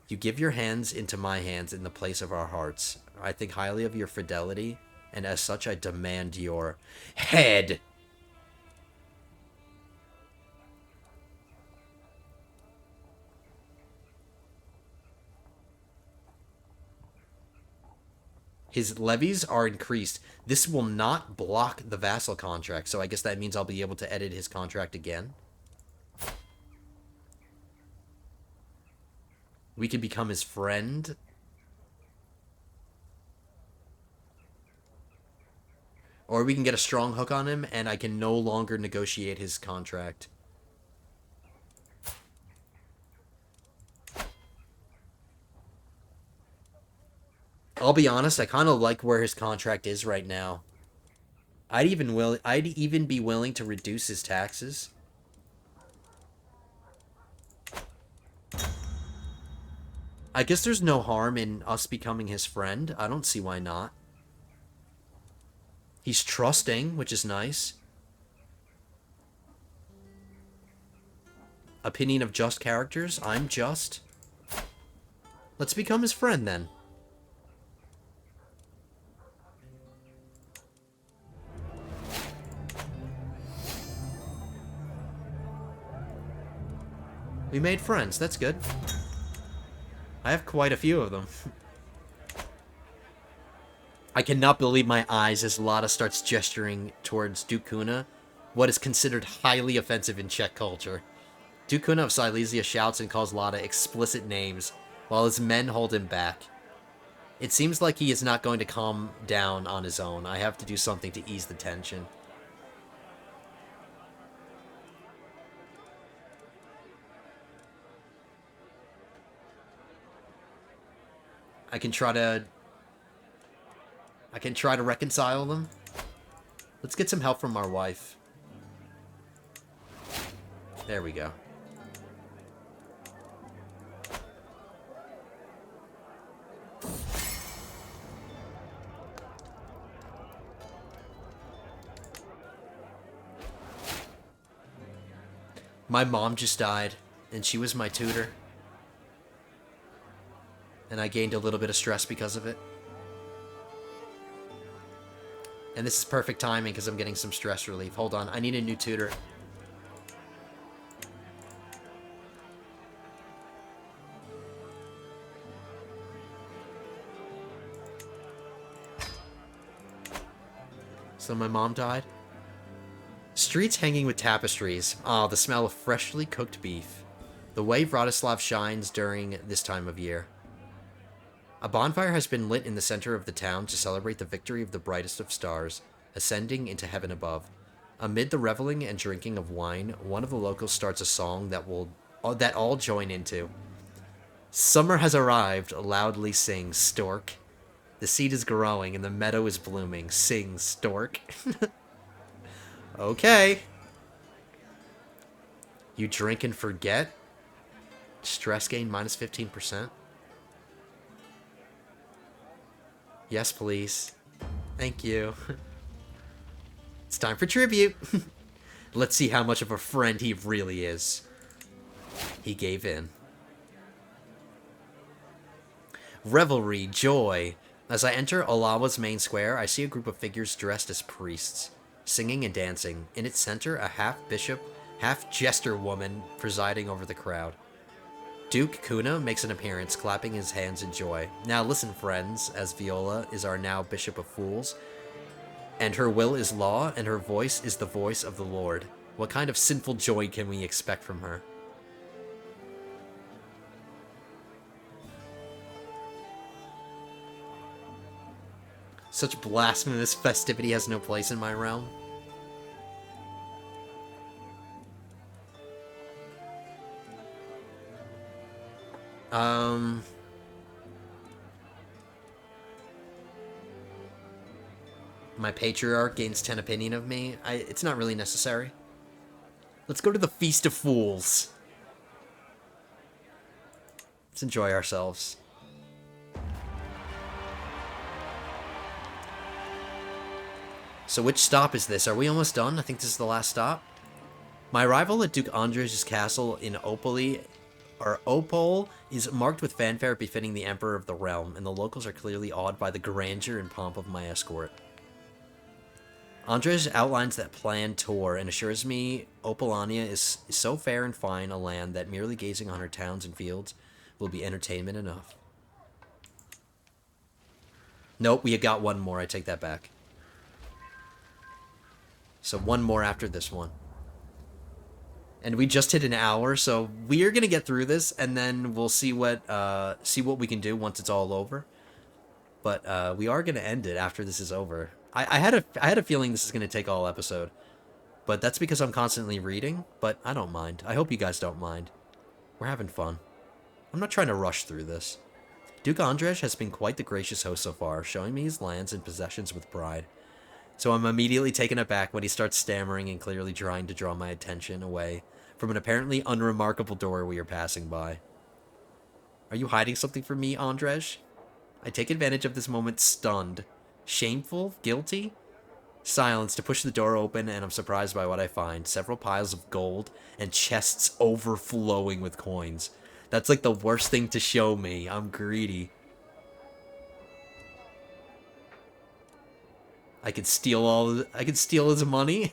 You give your hands into my hands in the place of our hearts. I think highly of your fidelity, and as such I demand your head. His levies are increased. This will not block the vassal contract, so I guess that means I'll be able to edit his contract again. We could become his friend. Or we can get a strong hook on him, and I can no longer negotiate his contract. I'll be honest, I kind of like where his contract is right now. I'd even be willing to reduce his taxes. I guess there's no harm in us becoming his friend. I don't see why not. He's trusting, which is nice. Opinion of just characters. I'm just. Let's become his friend then. We made friends. That's good. I have quite a few of them. I cannot believe my eyes as Lada starts gesturing towards Duke Kuna, what is considered highly offensive in Czech culture. Duke Kuna of Silesia shouts and calls Lada explicit names, while his men hold him back. It seems like he is not going to calm down on his own. I have to do something to ease the tension. I can try to reconcile them. Let's get some help from our wife. There we go. My mom just died, and she was my tutor. And I gained a little bit of stress because of it. And this is perfect timing because I'm getting some stress relief. Hold on, I need a new tutor. So my mom died. Streets hanging with tapestries. Ah, the smell of freshly cooked beef. The way Vratislav shines during this time of year. A bonfire has been lit in the center of the town to celebrate the victory of the brightest of stars, ascending into heaven above. Amid the reveling and drinking of wine, one of the locals starts a song that all join into. Summer has arrived, loudly sings stork. The seed is growing and the meadow is blooming. Sing, stork. Okay. You drink and forget? Stress gain minus 15%. Yes, please. Thank you. It's time for tribute. Let's see how much of a friend he really is. He gave in. Revelry, joy. As I enter Alawa's main square, I see a group of figures dressed as priests, singing and dancing. In its center, a half-bishop, half-jester woman presiding over the crowd. Duke Kuna makes an appearance, clapping his hands in joy. Now listen, friends, as Viola is our now Bishop of Fools, and her will is law, and her voice is the voice of the Lord. What kind of sinful joy can we expect from her? Such blasphemous festivity has no place in my realm. My patriarch gains 10 opinion of me. It's not really necessary. Let's go to the Feast of Fools. Let's enjoy ourselves. So which stop is this? Are we almost done? I think this is the last stop. My arrival at Duke Andrzej's castle in Opole is marked with fanfare befitting the Emperor of the realm, and the locals are clearly awed by the grandeur and pomp of my escort. Andrzej outlines that planned tour and assures me Opolania is so fair and fine a land that merely gazing on her towns and fields will be entertainment enough. Nope, we got one more. I take that back. So one more after this one. And we just hit an hour, so we're gonna get through this, and then we'll see what we can do once it's all over. But we are gonna end it after this is over. I had a feeling this is gonna take all episode, but that's because I'm constantly reading. But I don't mind. I hope you guys don't mind. We're having fun. I'm not trying to rush through this. Duke Andrzej has been quite the gracious host so far, showing me his lands and possessions with pride. So I'm immediately taken aback when he starts stammering and clearly trying to draw my attention away from an apparently unremarkable door we are passing by. Are you hiding something from me, Andrzej? I take advantage of this moment stunned. Shameful? Guilty? Silence to push the door open, and I'm surprised by what I find. Several piles of gold and chests overflowing with coins. That's like the worst thing to show me. I'm greedy. I could steal his money.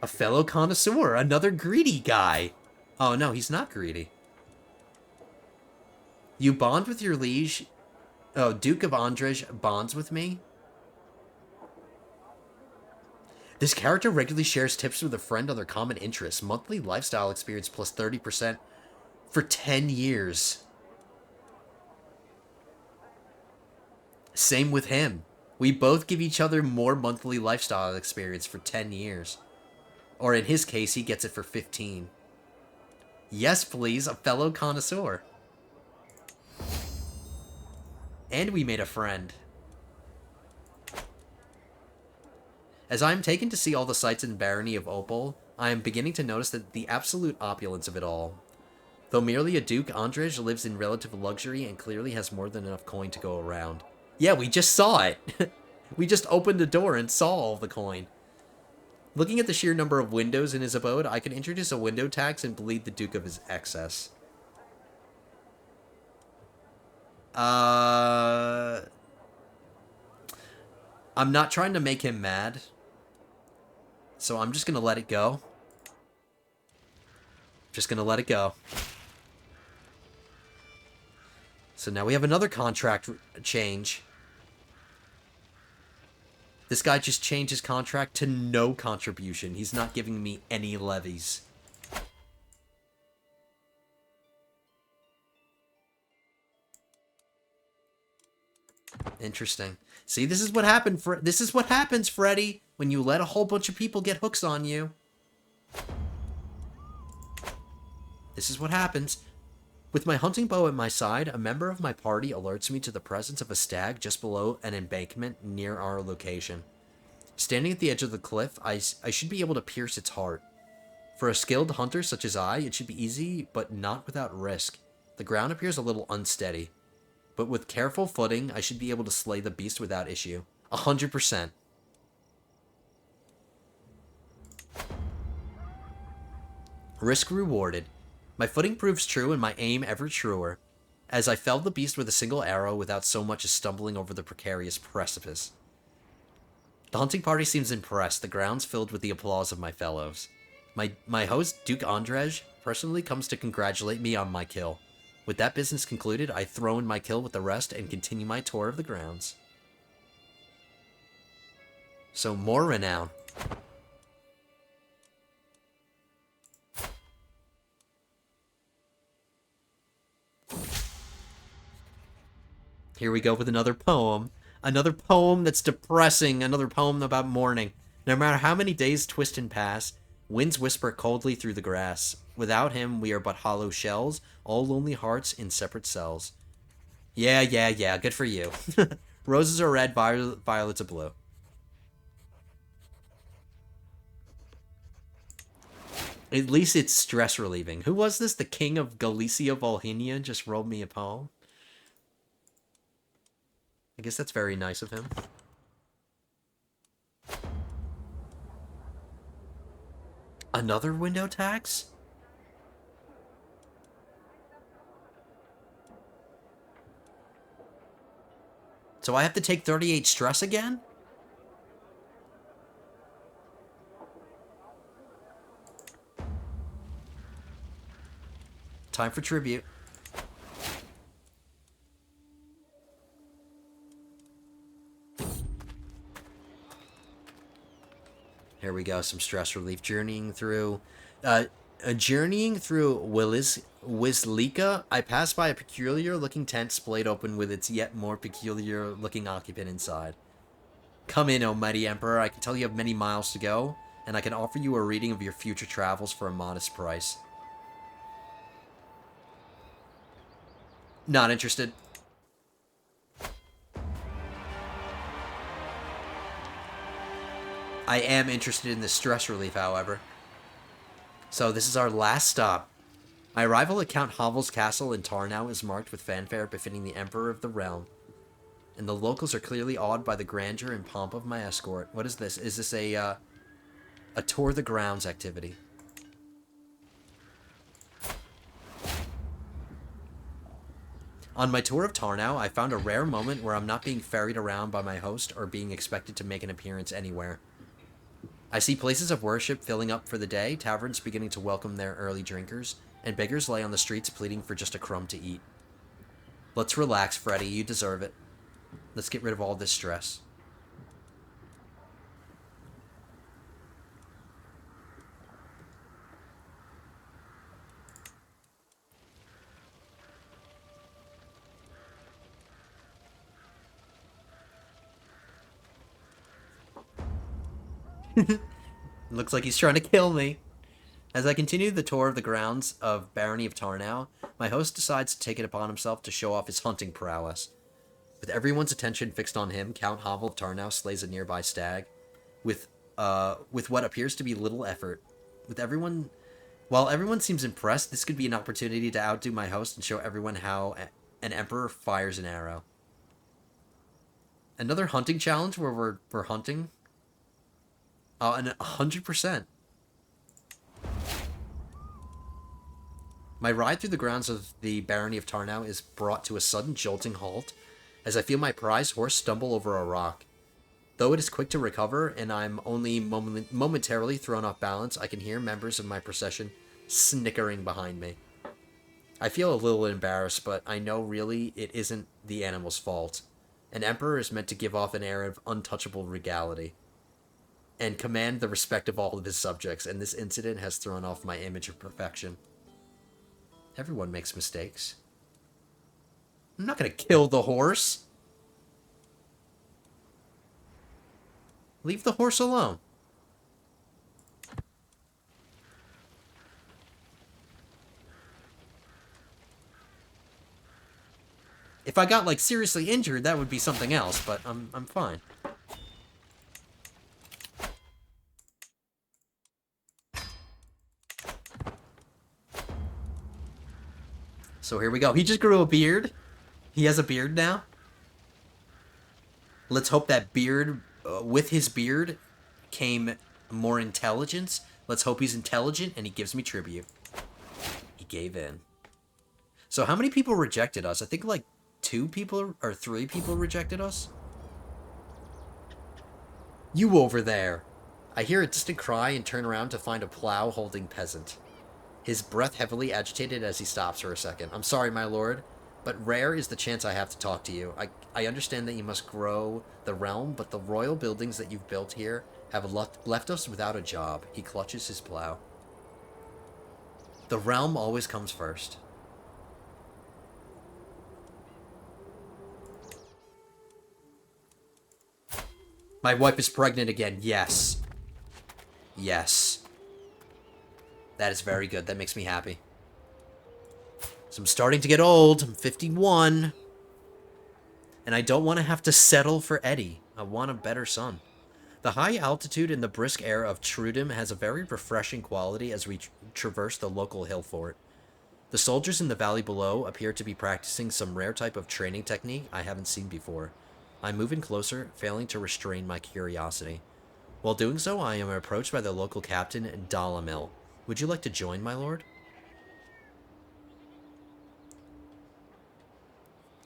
A fellow connoisseur, another greedy guy. Oh no, he's not greedy. You bond with your liege. Oh, Duke of Andrzej bonds with me. This character regularly shares tips with a friend on their common interests. Monthly lifestyle experience plus 30% for 10 years. Same with him. We both give each other more monthly lifestyle experience for 10 years. Or in his case, he gets it for 15. Yes, please, a fellow connoisseur. And we made a friend. As I am taken to see all the sights in barony of Opal, I am beginning to notice that the absolute opulence of it all. Though merely a duke, Andrzej lives in relative luxury and clearly has more than enough coin to go around. Yeah, we just saw it. We just opened the door and saw all the coin. Looking at the sheer number of windows in his abode, I can introduce a window tax and bleed the Duke of his excess. I'm not trying to make him mad, so I'm just gonna let it go. Just gonna let it go. So now we have another contract change. This guy just changed his contract to no contribution. He's not giving me any levies. Interesting. See, this is what happened. This is what happens, Freddy, when you let a whole bunch of people get hooks on you. This is what happens. With my hunting bow at my side, a member of my party alerts me to the presence of a stag just below an embankment near our location. Standing at the edge of the cliff, I should be able to pierce its heart. For a skilled hunter such as I, it should be easy, but not without risk. The ground appears a little unsteady, but with careful footing, I should be able to slay the beast without issue. 100%. Risk rewarded. My footing proves true and my aim ever truer, as I felled the beast with a single arrow without so much as stumbling over the precarious precipice. The hunting party seems impressed, the grounds filled with the applause of my fellows. My host, Duke Andrzej, personally comes to congratulate me on my kill. With that business concluded, I throw in my kill with the rest and continue my tour of the grounds. So, more renown. Here we go with another poem. Another poem that's depressing. Another poem about mourning. No matter how many days twist and pass, winds whisper coldly through the grass. Without him, we are but hollow shells, all lonely hearts in separate cells. Yeah, good for you. Roses are red, violets are blue. At least it's stress relieving. Who was this? The king of Galicia Bohemia just wrote me a poem. I guess that's very nice of him. Another window tax? So I have to take 38 stress again? Time for tribute. Here we go, some stress relief. Journeying through Wislika, I pass by a peculiar-looking tent splayed open with its yet more peculiar-looking occupant inside. Come in, O mighty Emperor. I can tell you have many miles to go, and I can offer you a reading of your future travels for a modest price. Not interested. I am interested in the stress relief, however. So this is our last stop. My arrival at Count Havel's castle in Tarnow is marked with fanfare befitting the Emperor of the realm, and the locals are clearly awed by the grandeur and pomp of my escort. What is this? Is this a tour the grounds activity? On my tour of Tarnow, I found a rare moment where I'm not being ferried around by my host or being expected to make an appearance anywhere. I see places of worship filling up for the day, taverns beginning to welcome their early drinkers, and beggars lay on the streets pleading for just a crumb to eat. Let's relax, Freddy. You deserve it. Let's get rid of all this stress. Looks like he's trying to kill me. As I continue the tour of the grounds of Barony of Tarnow, my host decides to take it upon himself to show off his hunting prowess. With everyone's attention fixed on him, Count Havel of Tarnow slays a nearby stag, with what appears to be little effort. While everyone seems impressed, this could be an opportunity to outdo my host and show everyone how an emperor fires an arrow. Another hunting challenge where we're hunting. And 100%. My ride through the grounds of the Barony of Tarnow is brought to a sudden jolting halt as I feel my prized horse stumble over a rock. Though it is quick to recover and I'm only momentarily thrown off balance, I can hear members of my procession snickering behind me. I feel a little embarrassed, but I know really it isn't the animal's fault. An emperor is meant to give off an air of untouchable regality and command the respect of all of his subjects, and this incident has thrown off my image of perfection. Everyone makes mistakes. I'm not gonna kill the horse. Leave the horse alone. If I got, like, seriously injured, that would be something else, but I'm fine. So here we go. He just grew a beard. He has a beard now. Let's hope that beard, with his beard, came more intelligence. Let's hope he's intelligent and he gives me tribute. He gave in. So how many people rejected us? I think like 2 people or 3 people rejected us. You over there. I hear a distant cry and turn around to find a plow holding peasant. His breath heavily agitated as he stops for a second. I'm sorry, my lord, but rare is the chance I have to talk to you. I understand that you must grow the realm, but the royal buildings that you've built here have left us without a job. He clutches his plow. The realm always comes first. My wife is pregnant again. Yes. Yes. That is very good. That makes me happy. So I'm starting to get old. I'm 51. And I don't want to have to settle for Eddie. I want a better son. The high altitude and the brisk air of Trudem has a very refreshing quality as we traverse the local hill fort. The soldiers in the valley below appear to be practicing some rare type of training technique I haven't seen before. I move in closer, failing to restrain my curiosity. While doing so, I am approached by the local captain, Dalamil. Would you like to join, my lord?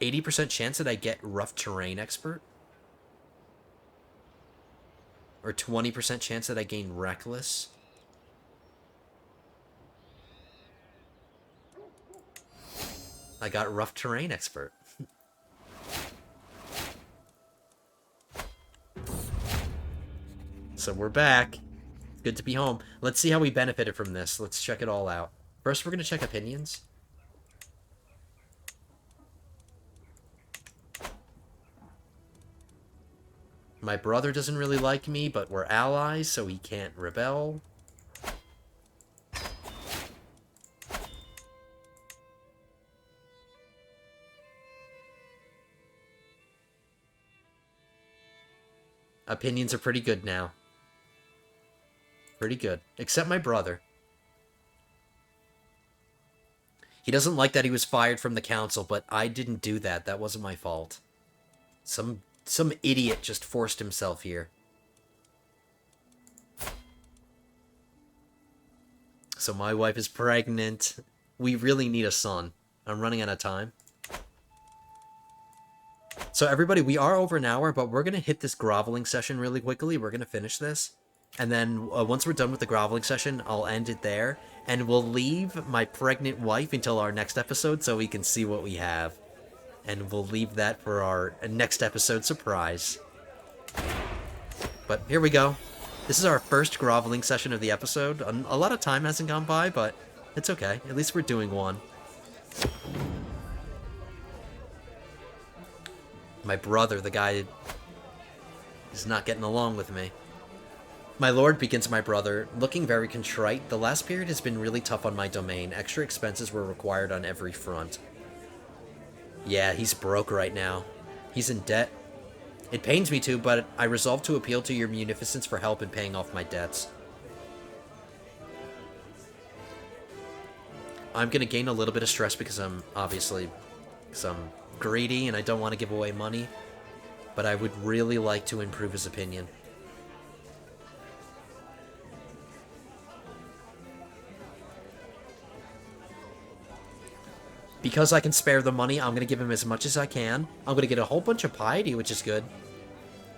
80% chance that I get rough terrain expert? Or 20% chance that I gain reckless? I got rough terrain expert. So we're back. Good to be home. Let's see how we benefited from this. Let's check it all out. First, we're going to check opinions. My brother doesn't really like me, but we're allies, so he can't rebel. Opinions are pretty good now. Pretty good. Except my brother. He doesn't like that he was fired from the council, but I didn't do that. That wasn't my fault. Some idiot just forced himself here. So my wife is pregnant. We really need a son. I'm running out of time. So everybody, we are over an hour, but we're going to hit this groveling session really quickly. We're going to finish this. And then once we're done with the groveling session, I'll end it there. And we'll leave my pregnant wife until our next episode so we can see what we have. And we'll leave that for our next episode surprise. But here we go. This is our first groveling session of the episode. A lot of time hasn't gone by, but it's okay. At least we're doing one. My brother, the guy, is not getting along with me. My lord, begins my brother, looking very contrite. The last period has been really tough on my domain. Extra expenses were required on every front. Yeah, he's broke right now. He's in debt. It pains me to, but I resolve to appeal to your munificence for help in paying off my debts. I'm going to gain a little bit of stress because I'm obviously some greedy and I don't want to give away money, but I would really like to improve his opinion. Because I can spare the money, I'm going to give him as much as I can. I'm going to get a whole bunch of piety, which is good.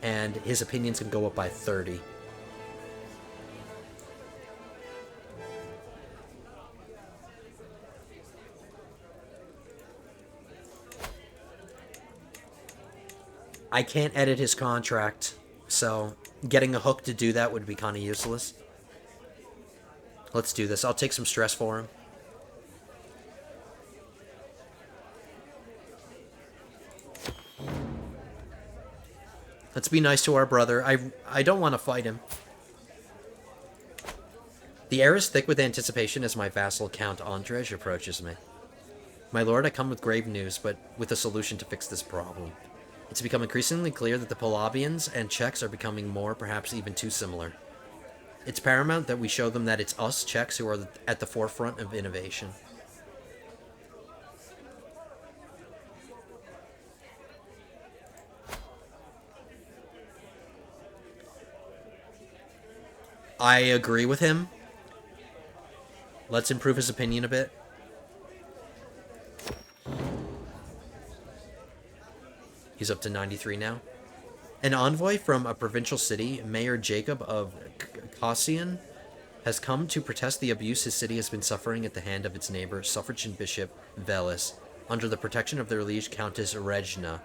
And his opinions can go up by 30. I can't edit his contract, so getting a hook to do that would be kind of useless. Let's do this. I'll take some stress for him. Let's be nice to our brother. I don't want to fight him. The air is thick with anticipation as my vassal Count Andrzej approaches me. My lord, I come with grave news, but with a solution to fix this problem. It's become increasingly clear that the Polabians and Czechs are becoming more, perhaps even too similar. It's paramount that we show them that it's us, Czechs, who are at the forefront of innovation. I agree with him. Let's improve his opinion a bit. He's up to 93 now. An envoy from a provincial city, Mayor Jacob of Kasian, has come to protest the abuse his city has been suffering at the hand of its neighbor, suffragan bishop Velis, under the protection of their liege Countess Regina.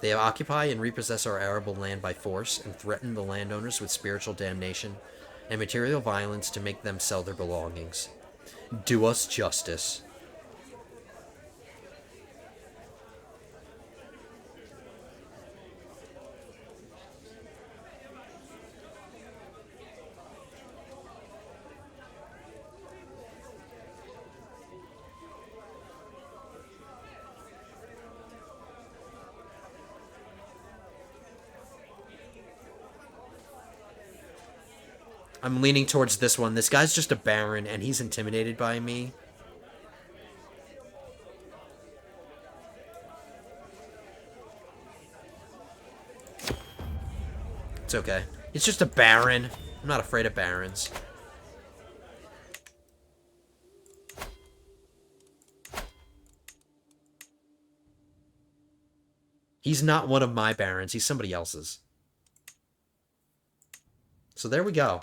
They occupy and repossess our arable land by force and threaten the landowners with spiritual damnation and material violence to make them sell their belongings. Do us justice. I'm leaning towards this one. This guy's just a baron, and he's intimidated by me. It's okay. It's just a baron. I'm not afraid of barons. He's not one of my barons. He's somebody else's. So there we go.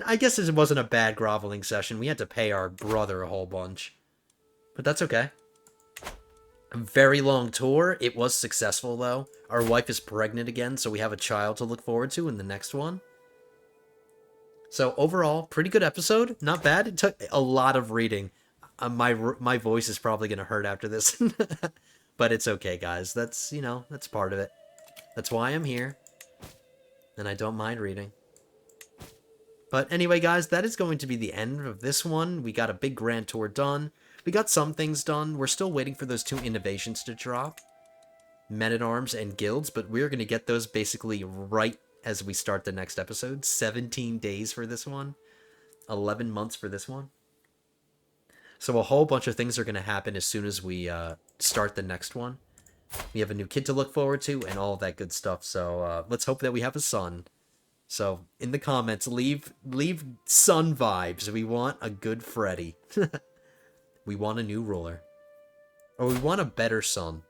I guess it wasn't a bad groveling session. We had to pay our brother a whole bunch. But that's okay. A very long tour. It was successful, though. Our wife is pregnant again, so we have a child to look forward to in the next one. So overall, pretty good episode. Not bad. It took a lot of reading. My voice is probably going to hurt after this. But it's okay, guys. That's, that's part of it. That's why I'm here. And I don't mind reading. But anyway, guys, that is going to be the end of this one. We got a big grand tour done. We got some things done. We're still waiting for those 2 innovations to drop. Men-at-Arms and Guilds, but we're going to get those basically right as we start the next episode. 17 days for this one, 11 months for this one. So a whole bunch of things are going to happen as soon as we start the next one. We have a new kid to look forward to and all that good stuff. So let's hope that we have a son. So in the comments, leave son vibes. We want a good Freddy. We want a new ruler. Or we want a better son.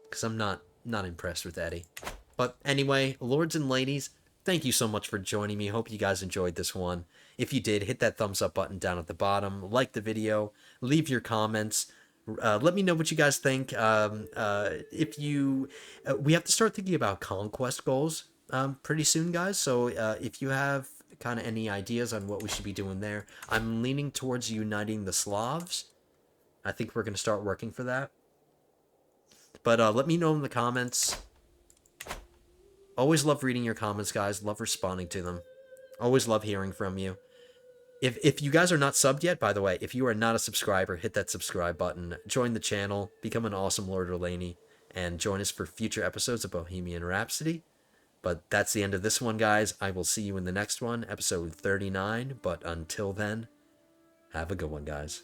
Because I'm not impressed with Eddie. But anyway, lords and ladies, thank you so much for joining me. Hope you guys enjoyed this one. If you did, hit that thumbs up button down at the bottom. Like the video. Leave your comments. Let me know what you guys think. If you... we have to start thinking about conquest goals pretty soon, guys. So if you have kind of any ideas on what we should be doing there, I'm leaning towards uniting the Slavs. I think we're going to start working for that. But let me know in the comments. Always love reading your comments, guys. Love responding to them. Always love hearing from you. If you guys are not subbed yet, by the way, if you are not a subscriber, hit that subscribe button. Join the channel. Become an awesome Lord or Laney. And join us for future episodes of Bohemian Rhapsody. But that's the end of this one, guys. I will see you in the next one, episode 39. But until then, have a good one, guys.